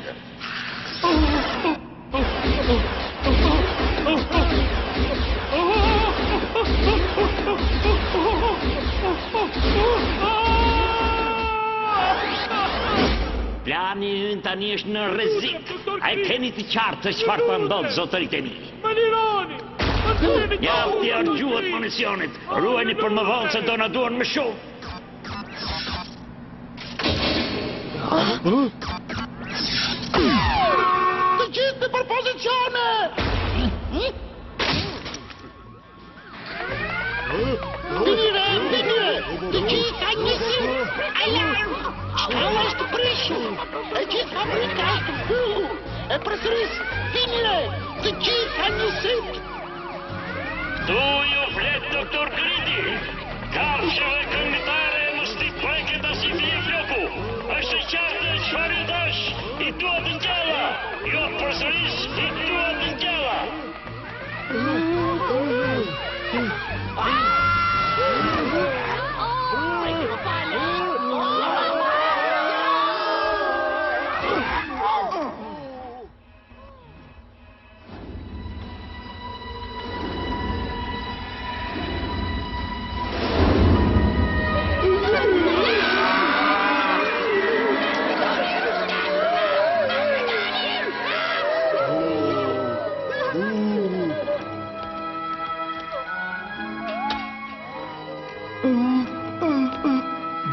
Plani ynë tani është në rrezik. A e keni të qartë se çfarë po ndodh zotërit e mi? Më lironi! Ja, ti argjuat municionit. Ruajni për më vonë se do na duan më shumë. Të gjithë për pozicione! Finire! Të gjithë a njësim! Alarm! Shkalla është prishur! E gjithë fabrika është hyllu! E përsëris, finire! Të gjithë a njësim! Tu ju flet doktor Gridi! Kafshëve këmbëtare mos t'i preket as i bie floku! Është e qartë çfarë ju dash! I dua të ngjalla! Jo përsëris, i dua të ngjalla!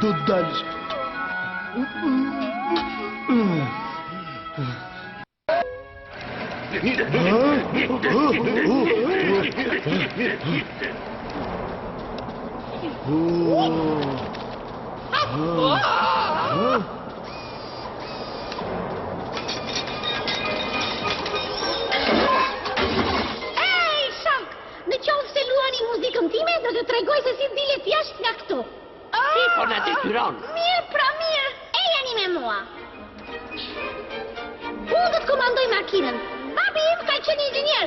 Do të dalësh. Në qovë se luani muzikën time, do të tregoj se si dilet jashtë nga këtu. Si po na detyron? Mirë, pra mirë, e jani me mua. Unë do të komandoj makinën. Babi im ka qenë inxhinier.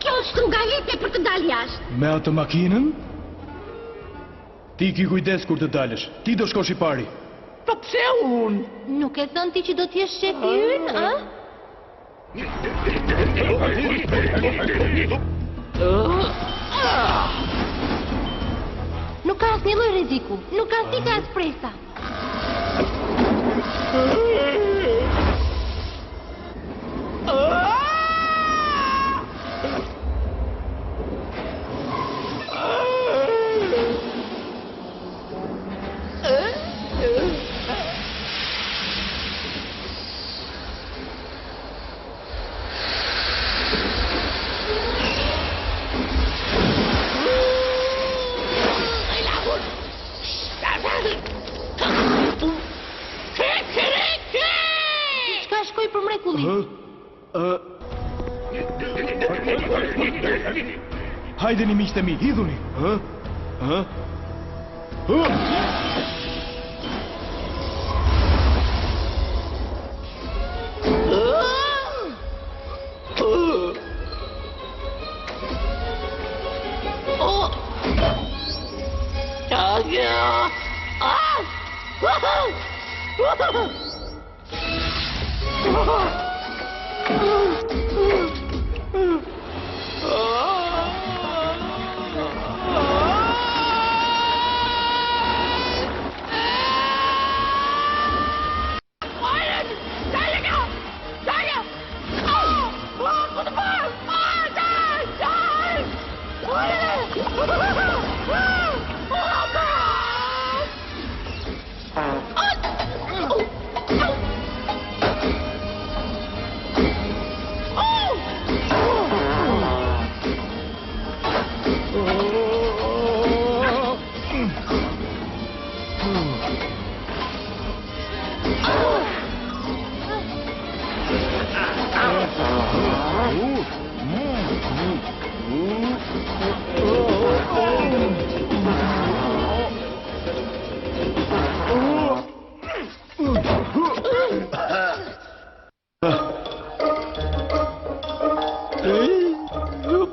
Kjo është rrugavete për të dalë jashtë. Me atë makinën? Ti ki kujdes kur të dalësh. Ti do shkosh i pari. Po pse unë? Nuk e thënë ti që do t'jesh shefi ynë, a? Nuk ka asnjë lloj rreziku, nuk ka asnjë as presa. Çka shkoj për mrekullit? Hajdeni miqtë e mi, hidhuni.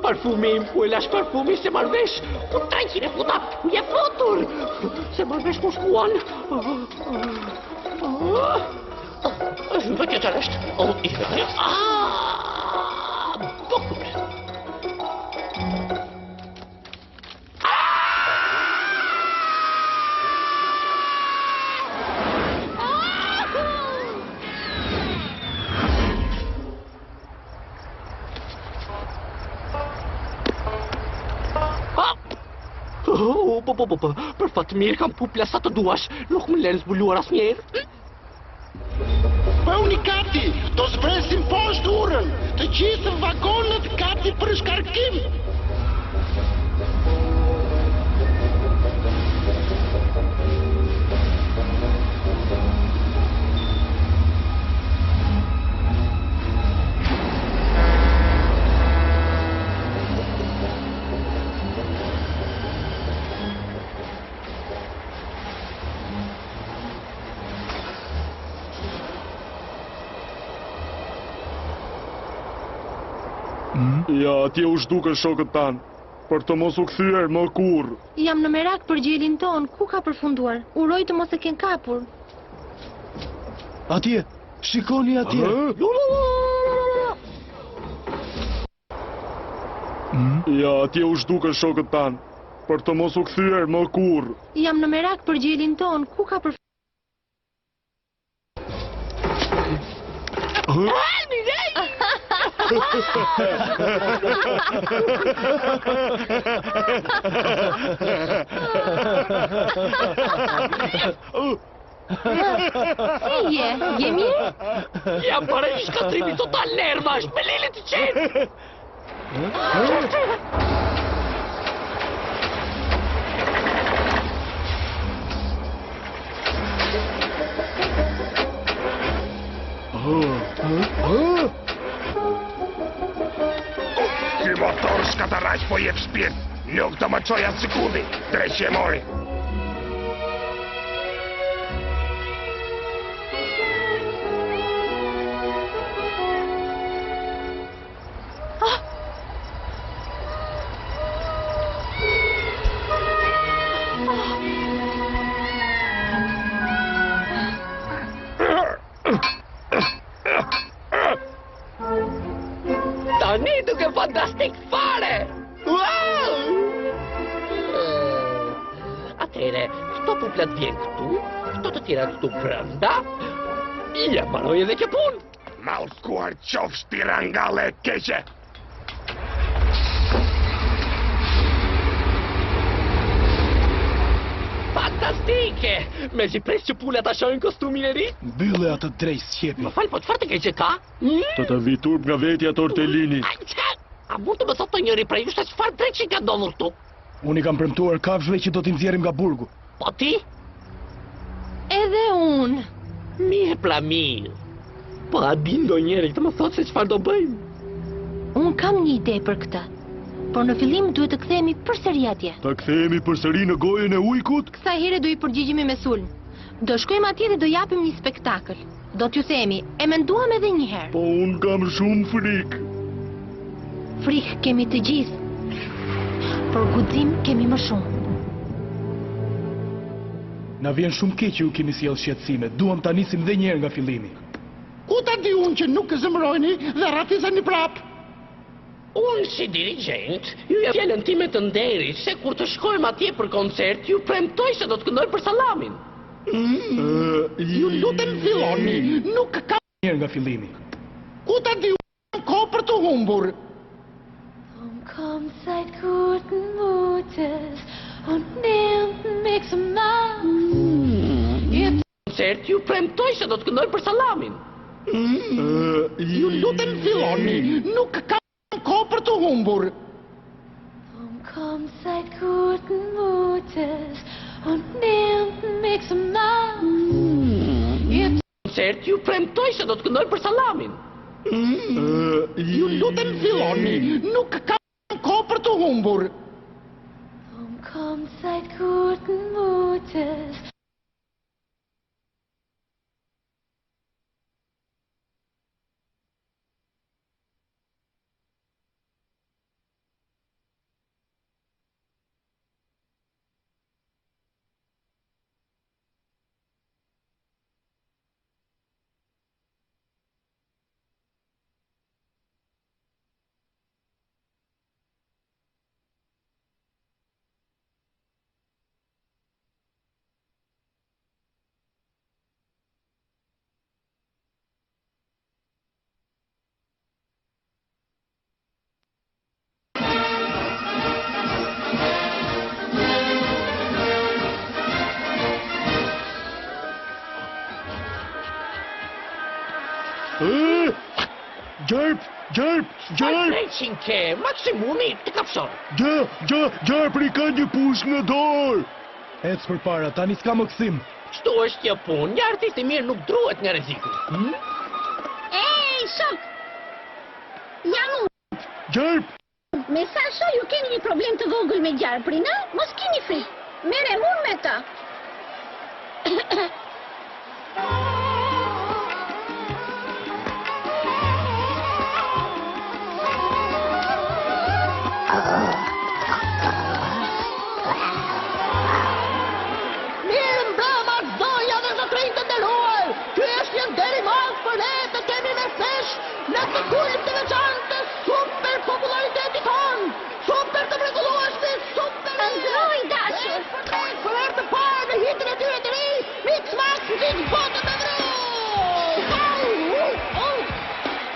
Parfumi im, ku e lash parfumi se marvesh? Ku trajqin e puta, ku je futur? Se marvesh ku shkuan? Vë që është? I vë bukur. Për fatë mirë kam pupla sa të duash, nuk më lenë zbuluar asnjëherë. Po unikati, do zbresim poshtë urën, të gjithë vagonet gati për shkarkim. Ja, atje u zhduken shokët tanë, për të mos u kthyer më kurrë. Jam në merak për gjelin ton, ku ka përfunduar? Uroj të mos e ken kapur. Atje, shikoni atje. Ja, atje u zhduken shokët tanë, për të mos u kthyer më kurrë. Jam në merak për gjelin ton, ku ka përfunduar? Si je mirë? Jam para një shkatrimi total nervash, me lili të qenë! Ky motor shkataraq po jep shpirt. Nuk do më çoj as sekundi. Treqe mori. Tani duke fantastik fare! Atëre, këto puplat vjen këtu, këto të tjera këtu brenda, ja mbaroj edhe që punë. Mallkuar qofsh tirangale e keqe. Fantastike! Me si pres që pula ta shojnë kostumin e ri? Mbylle atë drejt sqepi. Më falë, po çfarë të keqe ka? Të të vi turp nga vetja Tortellini. A mund të më thotë njëri prej jush se çfarë drejtë ka ndodhur këtu? Unë i kam premtuar kafshëve që do t'i nxjerrim nga burgu. Po ti? Edhe unë. Mirë pra mirë. Po a di ndonjëri të më thotë se çfarë do bëjmë? Unë kam një ide për këtë. Por në fillim duhet të kthehemi përsëri atje. Ta kthehemi përsëri në gojën e ujkut? Kësaj here do i përgjigjemi me sulm. Do shkojmë atje dhe do japim një spektakël. Do t'ju themi, e menduam edhe një herë. Po unë kam shumë frikë. Frikë kemi të gjithë. Por guxim kemi më shumë. Na vjen shumë keq që ju kemi sjell shqetësime. Duam ta nisim edhe një herë nga fillimi. Ku ta di unë që nuk zemrojni dhe ratizani prap? Unë si dirigent, ju ja fjallën time të nderit se kur të shkojmë atje për koncert, ju premtoj se do të këndoj për salamin. Ju lutem filloni, nuk ka Njërë nga fillimi. Ku ta di unë ko për të humbur? Kommt seit guten Mutes und nehmt mich zum Max. Koncert, ju premtoj se do të këndoj për salamin. Ju lutem filloni, nuk ka ko për të humbur. Kommt seit guten Mutes und nehmt mich zum Max. Koncert, ju premtoj se do të këndoj për salamin. Ju lutem filloni, nuk ka ko për humbur. Kommt, seid guten Mutes. Gjerp! Qinke, Maksimumi, të kapson. Gjerpri ka një push në dorë! Ec për para, tani s'ka më kësim. Kështu është kjo punë, një artist i mirë nuk druhet nga rreziku. Ej, shok! Jam unë! Gjerp! Me sa sho ju keni një problem të vogël me Gjerprin, a? Mos keni fri. Merem unë me ta. Mirë mbrëma zonja dhe zotrinj të nderuar. Ky është një nder i madh për ne të kemi me sesh në të kurit të veçantë super populariteti ton. Super të mrekullueshme, super. Ndroj dashur. Për herë të parë në hitin e tyre të ri, Mix Max gjithë botën me vru.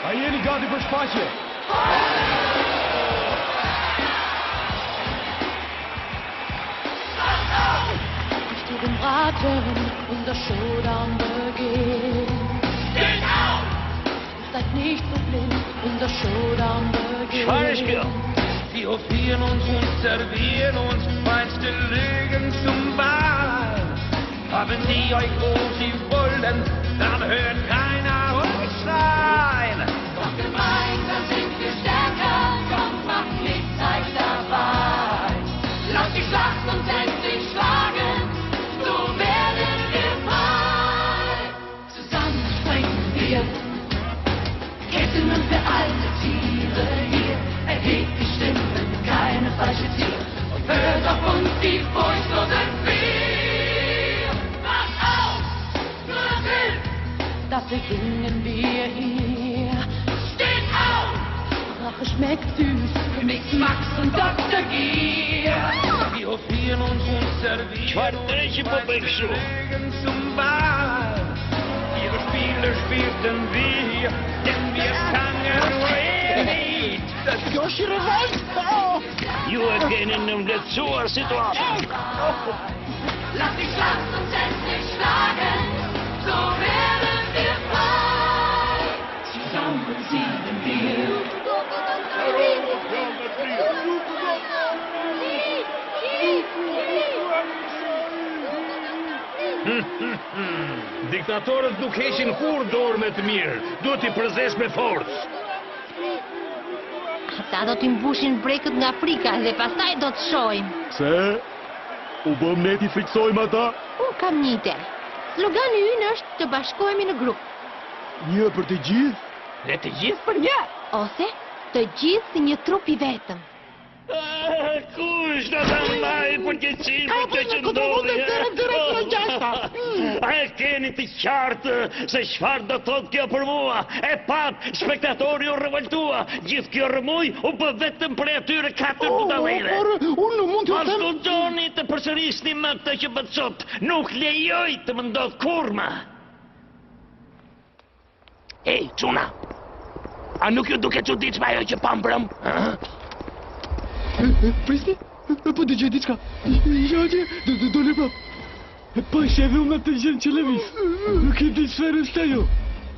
A jeni gati për shfaqje? Den Raten und der Showdown beginnt. Steht auf! Seid nicht so blind und der Showdown beginnt. Schweinespiel! Wir hofieren uns und servieren uns feinste Lügen zum Wahl. Haben Sie euch, wo Sie wollen, dann hört keiner euch schreien. Doch gemeinsam sind wir stärker, kommt, macht mit, zeigt dabei. Lass die Schlacht uns endlich schlagen. So werden wir frei. Zusammen springen wir, kämpfen und für alte Tiere hier. Erhebt die Stimmen, keine falsche Ziel. Und hört auf uns die furchtlosen Vier. Pass auf, nur Hilf, das beginnen wir hier. Steht auf! Rache schmeckt süß, für Mix Max und Dr. Gier. Wir hofieren uns und servieren uns feinste Lügen zum Wahl. Ihre Spiele spielten wir, denn wir sangen Reed. Das Yoshi Revolt! Ju erkennen um der Zuhörsituation. Lass die Schlacht uns endlich schlagen, so werden wir frei. Zusammen siegen wir. Diktatorët nuk heqin kur dorë me të mirë, duhet i përzesh me forcë. Ata do t'i mbushin brekët nga frika dhe pastaj do të shojmë. Se? U bëm ne t'i friksojmë ata? Unë kam një ide. Slogani ynë është të bashkohemi në grup. Një për të gjithë? Dhe të gjithë për një. Ose të gjithë si një trup i vetëm. Kush në të ndaj për qëtësin për që që ndodhi? A e keni të qartë se qfar do thot kjo për mua? E pat, spektatori u revoltua, gjithë kjo rëmuj u për vetëm për atyre 4 budalere. Unë mund të As do doni të përsërisni më këtë që bëtsot, nuk lejoj të më ndodh kurma. Ej, Cuna, a nuk ju duke që ditë me ajo që pa mbrëm? Prisni? Po të gjej diçka. Ja, do në prap. Po shevi unë të gjenë që levis. Nuk e di çfarë është ajo.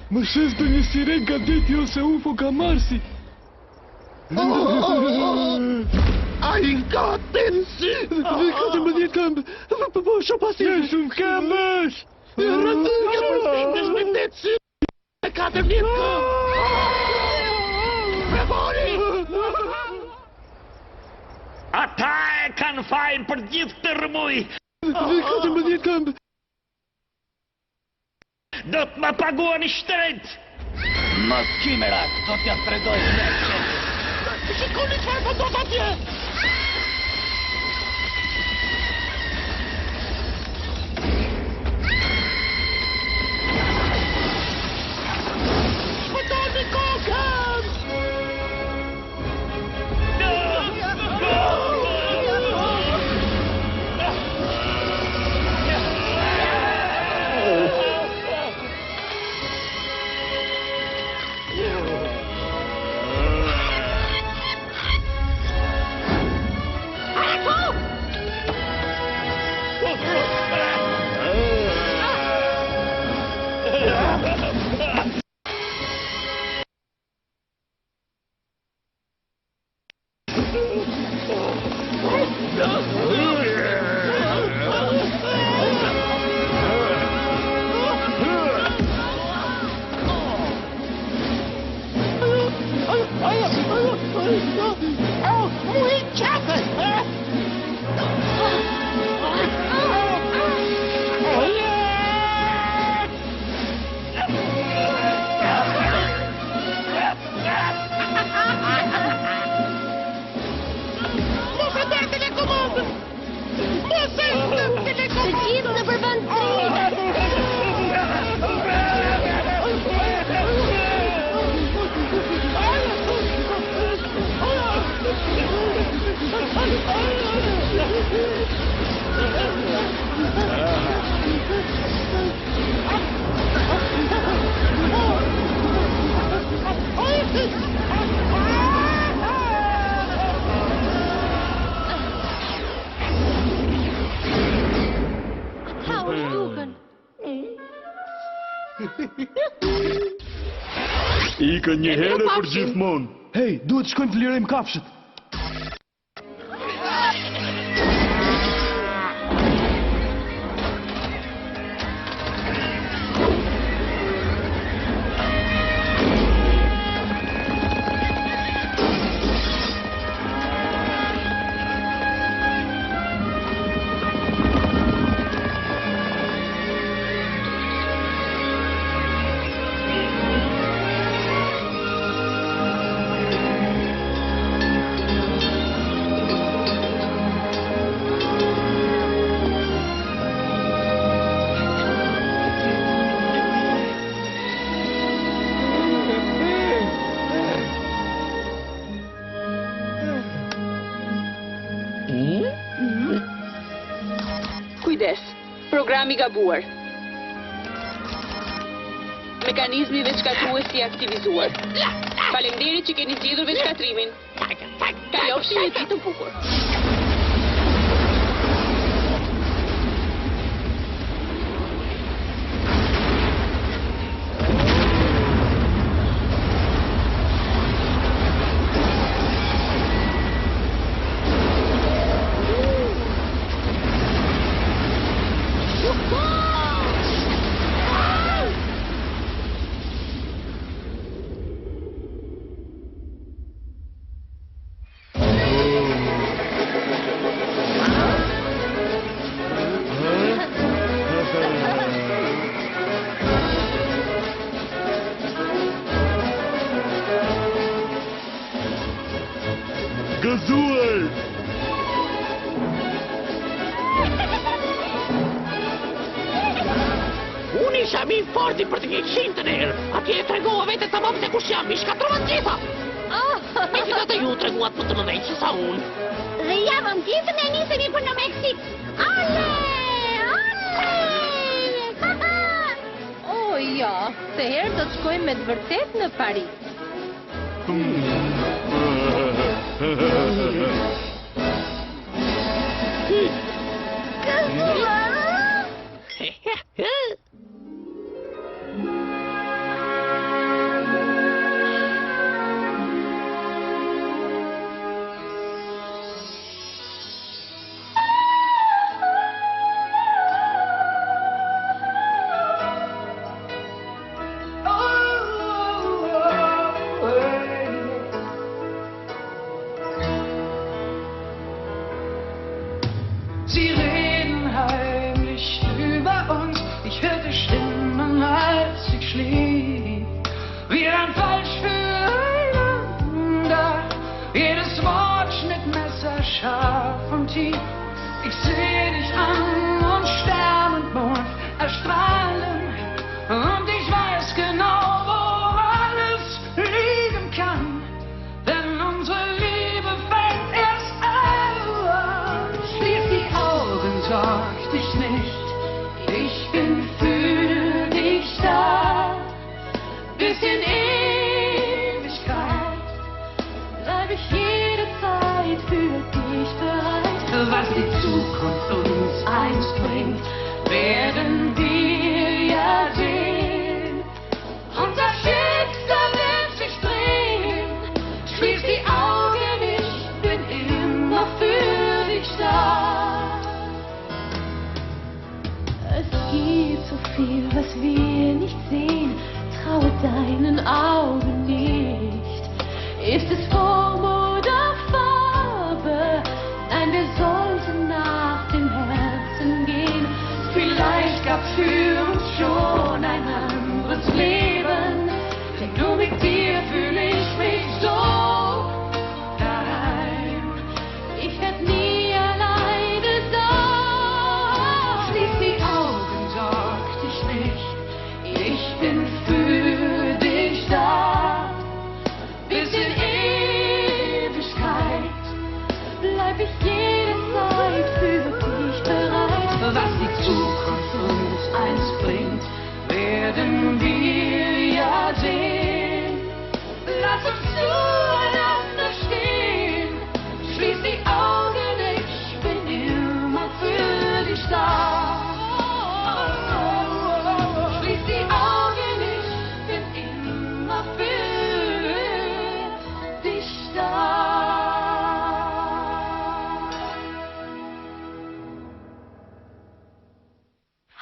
Më shes do një siren ka deti ose UFO ka marsi. Ai ka tensi! Ka 14 këmbë. Po shumë pasi. Ja, shumë këmbësh. Rëtë një përfindës me tensi. E 14 këmbë. Preponi! Ata e kanë fajin për gjithë të rëmuj. 14 këmbë. Do të më paguani shtrenjt. Mos qimerat, do t'ja tregoj me qenë. Shikoni çfarë po ndodh atje. Shpëtoni kokën! Ikën një herë për gjithmonë. Hej, duhet të shkojmë të lirojmë kafshët. Kujdes, programi gabuar. Mekanizmi veçkatruesi aktivizuar. Faleminderit që keni zgjedhur veçkatrimin. Kalofshi një ditë të bukur. Gëzuar! Unë isha mi forti për të 100 herë. Atje e tregova vete tamam se kush jam, i shkatrova të gjitha. Me gjitha të ju treguat për të mëdhenj që sa unë. Dhe javëm gjithën e nisemi për në Meksik. Ale! O, ja, se herë do të shkojmë me të vërtet në Paris. die Zukunft uns einst bringt, werden wir ja sehen. Unser Schicksal wird sich drehen. Schließ die Augen, ich bin immer für dich da. Es gibt so viel, was wir nicht sehen. Traue deinen Augen nicht. Ist es Form oder Farbe? Nein, wir sollten nach dem Herzen gehen. Vielleicht gab's für uns schon ein anderes Leben. Denn nur mit dir fühle ich mich so daheim. Ich werd nie alleine sein. Schließ die Augen, sorg dich nicht. Ich bin für dich da. Bis in Ewigkeit bleib ich jederzeit für dich bereit. Was die Zukunft uns einst bringt, werden wir ja sehen. Lass uns zueinander stehen. Schließ die Augen, ich bin immer für dich da. Schließ die Augen, ich bin immer für dich da.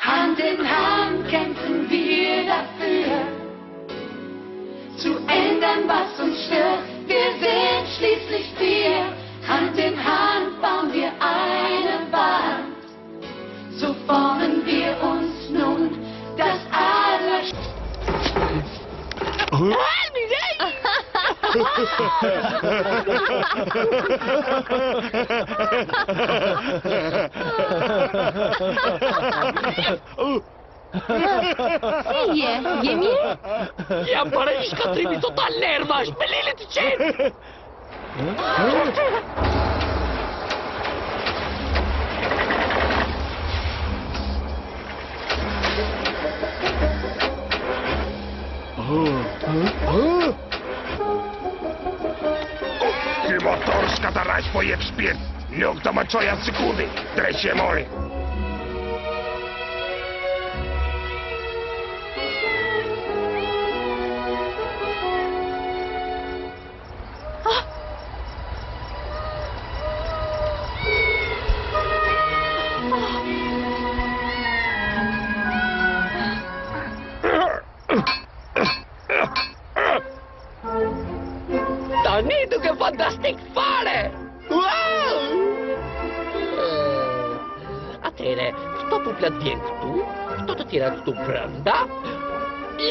Hand in Hand kämpfen wir dafür, zu ändern, was uns stört. Wir sind schließlich wir. Hand in Hand bauen wir eine Wand. So formen wir uns nun das Adler. Si je mirë? Jam para një shkatrimi total nervash, me lele të qenë! Ky motor shkatarraq po jep shpirt. Nuk do më çoj as sekundi. Drejt që e mori. Tani duke fantastik fare! Wow! Atëre, këto puplat vjen këtu, këto të tjera këtu brenda,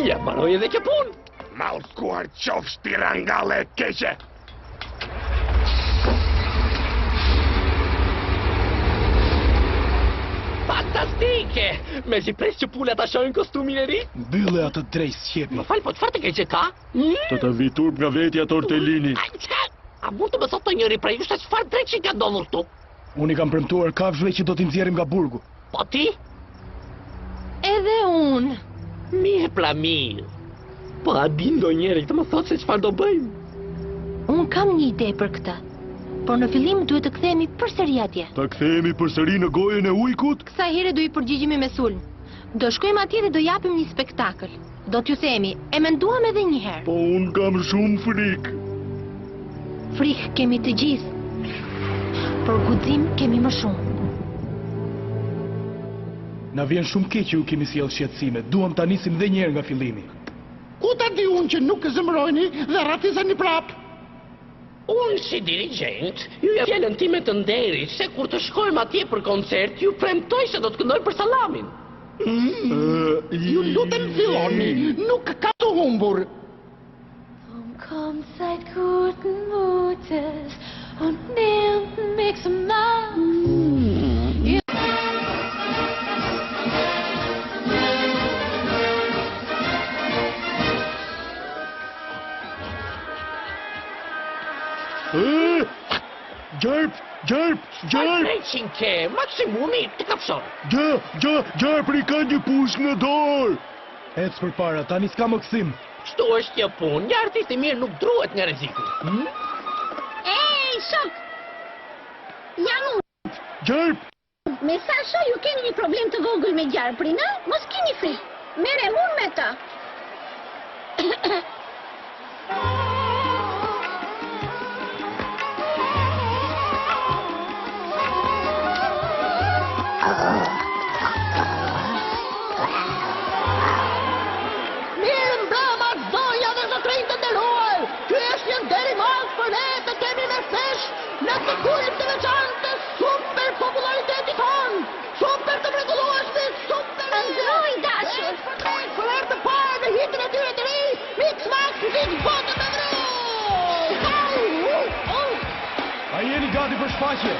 ja mbaroj edhe që punë. Mallkuar qofsh tirangale e keqe. Fantastike! Me si pres që pula ta shojnë kostumin e ri? Mbylle atë drejt sqepi. Më falë, po të fartë që ka? Të të vitur nga vetja tortellini. A mund të më thotë njëri prej jush të çfarë drejt që ka ndodhur këtu? Unë i kam premtuar kafshëve që do t'i nxjerrim nga burgu. Po ti? Edhe unë. Mirë pra mirë. Po a di ndonjëri të më thotë se çfarë do bëjmë? Unë kam një ide për këtë. Por në fillim duhet të kthehemi përsëri atje. Ta kthehemi përsëri në gojën e ujkut? Kësaj here do i përgjigjemi me sulm. Do shkojmë atje dhe do japim një spektakël. Do t'ju themi, e menduam edhe një herë. Po unë kam shumë frikë. Frikë kemi të gjithë. Por guxim kemi më shumë. Na vjen shumë keq që ju kemi sjell shqetësime. Duam ta nisim edhe një herë nga fillimi. Ku ta di unë që nuk zëmrojni dhe ratizani prap? Unë si dirigent, ju ja fjallën time të nderit se kur të shkojmë atje për koncert, ju premtoj se do të këndoj për salamin. Ju lutem filloni, nuk ka të humbur. Kommt, seid guten Mutes und nehmt mich zum Maß. Gjerp! Drejqin ke, maksimumi të kapshon. Gjerpri ka një push në dorë. Ec për para, tani s'ka më kthim. Kështu është kjo punë, një artist i mirë nuk druhet nga rreziku. Ej, shok! Jam unë! Gjarp! Me sa shoh ju keni një problem të vogël me gjarprin, a? Mos keni frikë. Merrem unë me ta. Mirë mbrëma zonja dhe zotrinj të nderuar! Ky është një nder i madh për ne të kemi me sesh në të kullit të veçantë të super popularitetit tonë! Super të mrekullueshme, super... Ngroj, dashur! Për herë të parë në hitin e tyre të ri, Mix Max vit botën me vru! A jeni gati për shfaqje?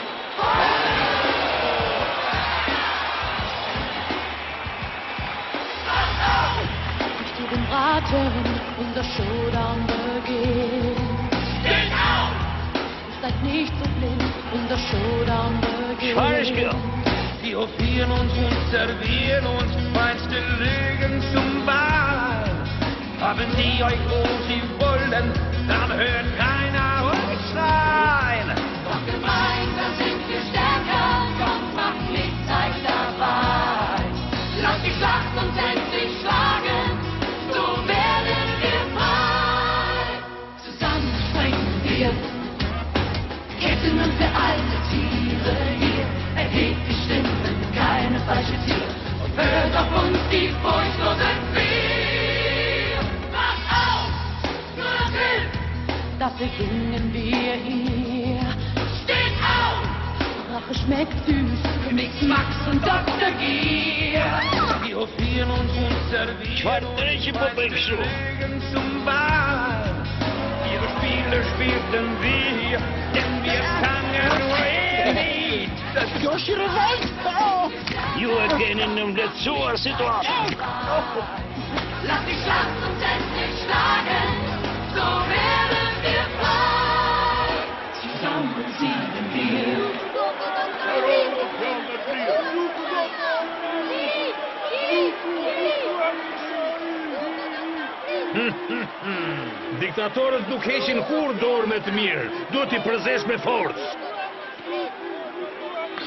Dem Raten und der Showdown beginnt. Steht auf! Seid nicht so blind und der Showdown beginnt. Sie hofieren uns und servieren uns feinste Lügen zum Wahl. Haben Sie euch, wo Sie wollen, dann hört keiner euch schreien. Doch gemeinsam sind wir stärker, kommt macht Licht, zeigt dabei. Lass die Schlacht uns endlich schlagen, so werden wir frei. Zusammen springen wir, ketten uns der alte Tiere hier. Erhebt die Stimmen, keine falsche Tier, und hört auf uns die furchtlosen Vier. Pass auf, nur noch Hilfe, dafür singen wir hier. Steht auf! Rache schmeckt süß, Mix Max und Dr. Gier. Sie hofieren uns und servieren uns feinste Lügen zum Wahl. Ihre Spiele spielten wir, denn wir sangen Ready. Joshi revolt! Ju e keni në mbletësuar situatën. Lass die Schlacht uns endlich schlagen, so werden wir frei. Zusammen siegen wir. Diktatorët nuk heqin kur dorë me të mirë, duhet i përzesh me forcë.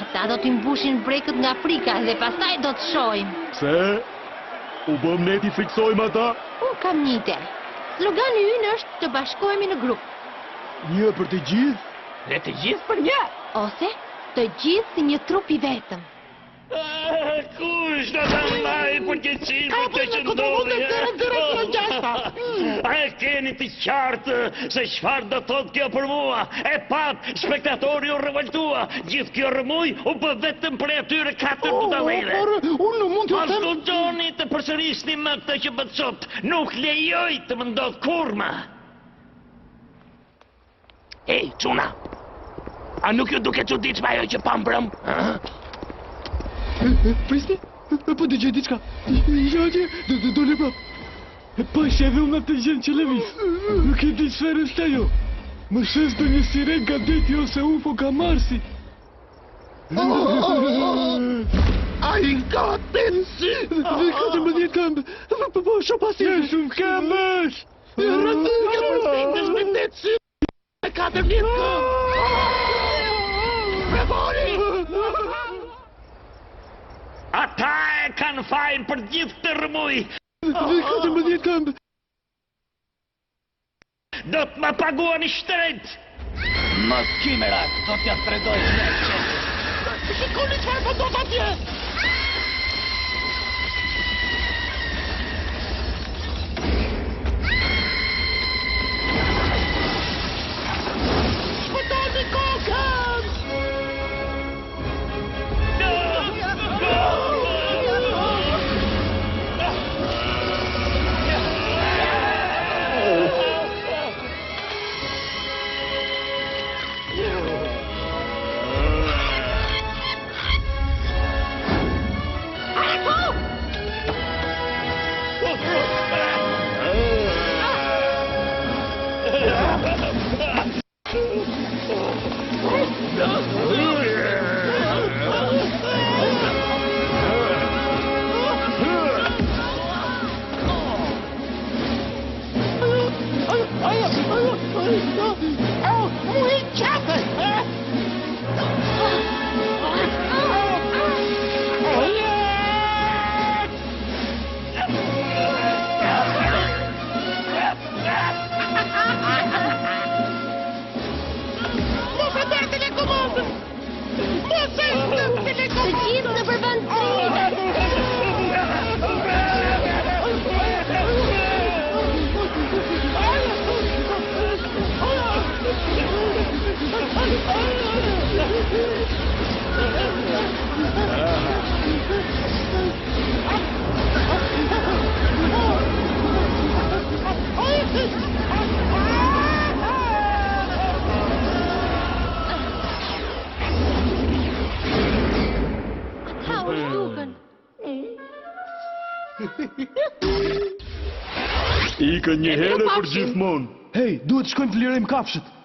Ata do t'i mbushin brekët nga frika dhe pastaj do të shohim. Pse? U bëm ne t'i fiksojmë ata? Unë kam një ide. Slogani ynë është të bashkohemi në grup. Një për të gjithë? Dhe të gjithë për një. Ose të gjithë si një trup i vetëm. Kush do të ndaj për qëtësin për të që ndodhi? A e keni të qartë se qëfar do thot kjo për mua? E pat, spektatori u revoltua, gjithë kjo rëmuj u bë vetëm për atyre 4 budalere. Unë mund të Mas do gjoni të përsërisni më këtë që bëtë sot, nuk lejoj të më ndodh kurma. Ej, Quna, a nuk ju duke që diqme ajo që pa mbrëm? Prisni? Po të gjej diçka. Jo, do në prap. Po shevi unë të gjenë që levis. Nuk e di çfarë është ajo. Më shes do një siren ka deti ose UFO ka marsi. Ai ka tensi! Dhe 14 këmbë. Po sho pasi. Ja shumë këmbësh. Rëtë ka përspindës me tensi. 14 këmbë. Prepari! Ata e kanë fajnë për gjithë të rëmuj. Dhe 14 këmbë. Do të më paguani shtret. Mos kimerat, do t'ja stredoj në qenë. Shikoni çfarë po do të atje! Shpëtoni kokën! Ikën një herë për gjithmonë. Hej, duhet të shkojmë të lirojmë kafshët.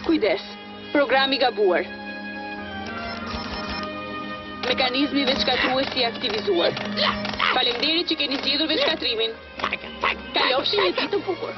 Kujdes, programi gabuar. Mekanizmi veçkatruesi aktivizuar. Faleminderit që keni zgjedhur veçkatrimin. Kalofshi një ditë të bukur.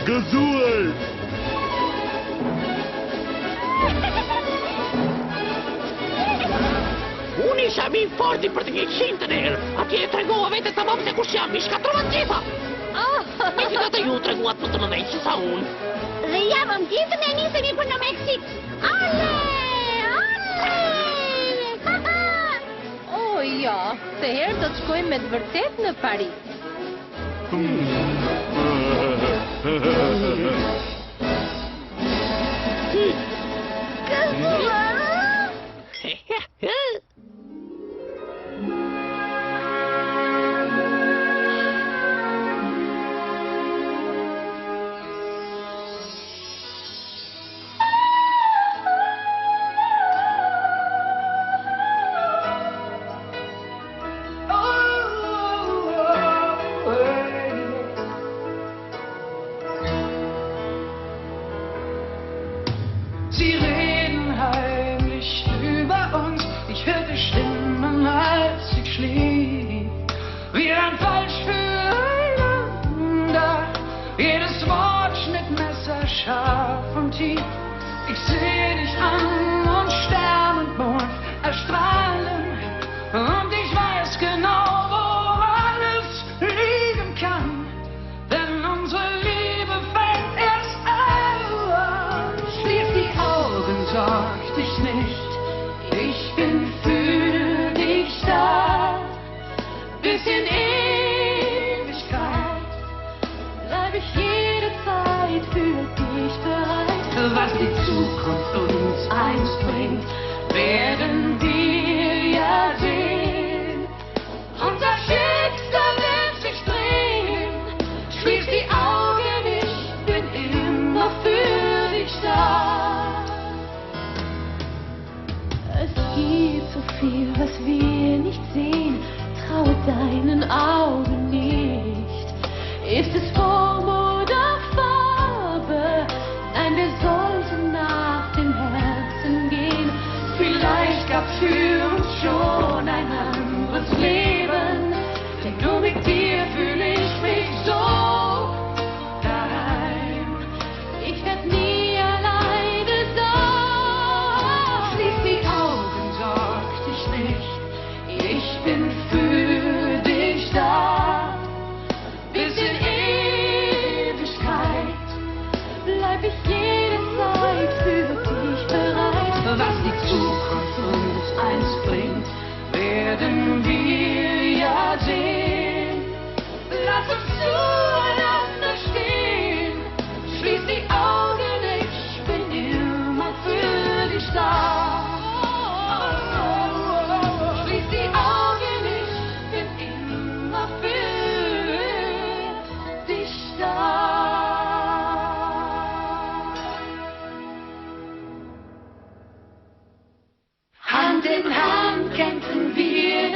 Gëzuar! Unë isha mi forti për të 100 herë. Atje e tregova vete tamam se kush jam, i shkatrova të gjitha. Me gjitha të ju treguat më të mëdhenj që sa unë. Dhe javëm gjithën e nisemi për në Meksik. Ale! O, ja, se herë do të shkojmë me të vërtet në Paris. Sie reden heimlich über uns, ich hörte Stimmen, als ich schlief. Wir waren falsch füreinander, jedes Wort schnitt messerscharf und tief. Ich seh dich an und Stern und Mond erstrahlen und ich weiß genau, wo alles liegen kann, denn unsere Liebe fängt erst an. Schließ die Augen, sorg dich nicht, ich bin für dich da. Bis in Ewigkeit bleib ich jede Zeit für dich bereit. Was die Zukunft uns einst bringt, werden wir ja sehen. Unser Schicksal wird sich drehen. Schließ die Augen, ich bin immer für dich da. Es gibt so viel, was wir nicht sehen. Traue deinen Augen nicht. Ist es Form oder Farbe? Nein, wir sollten nach dem Herzen gehen. Vielleicht gab's für uns schon ein anderes Leben. Denn nur mit dir fühle ich mich so daheim. Ich werd nie alleine sein. Schließ die Augen, sorg dich nicht. Ich bin für dich da. Bis in Ewigkeit bleib ich jede Zeit für dich bereit. Was die Zukunft uns einst bringt, werden wir ja sehen. Lass uns zueinander stehen. Schließ die Augen, ich bin immer für dich da. Schließ die Augen.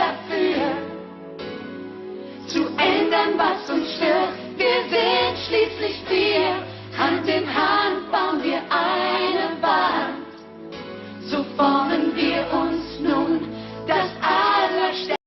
dafür, zu ändern, was uns stört. Wir sind schließlich wir, Hand in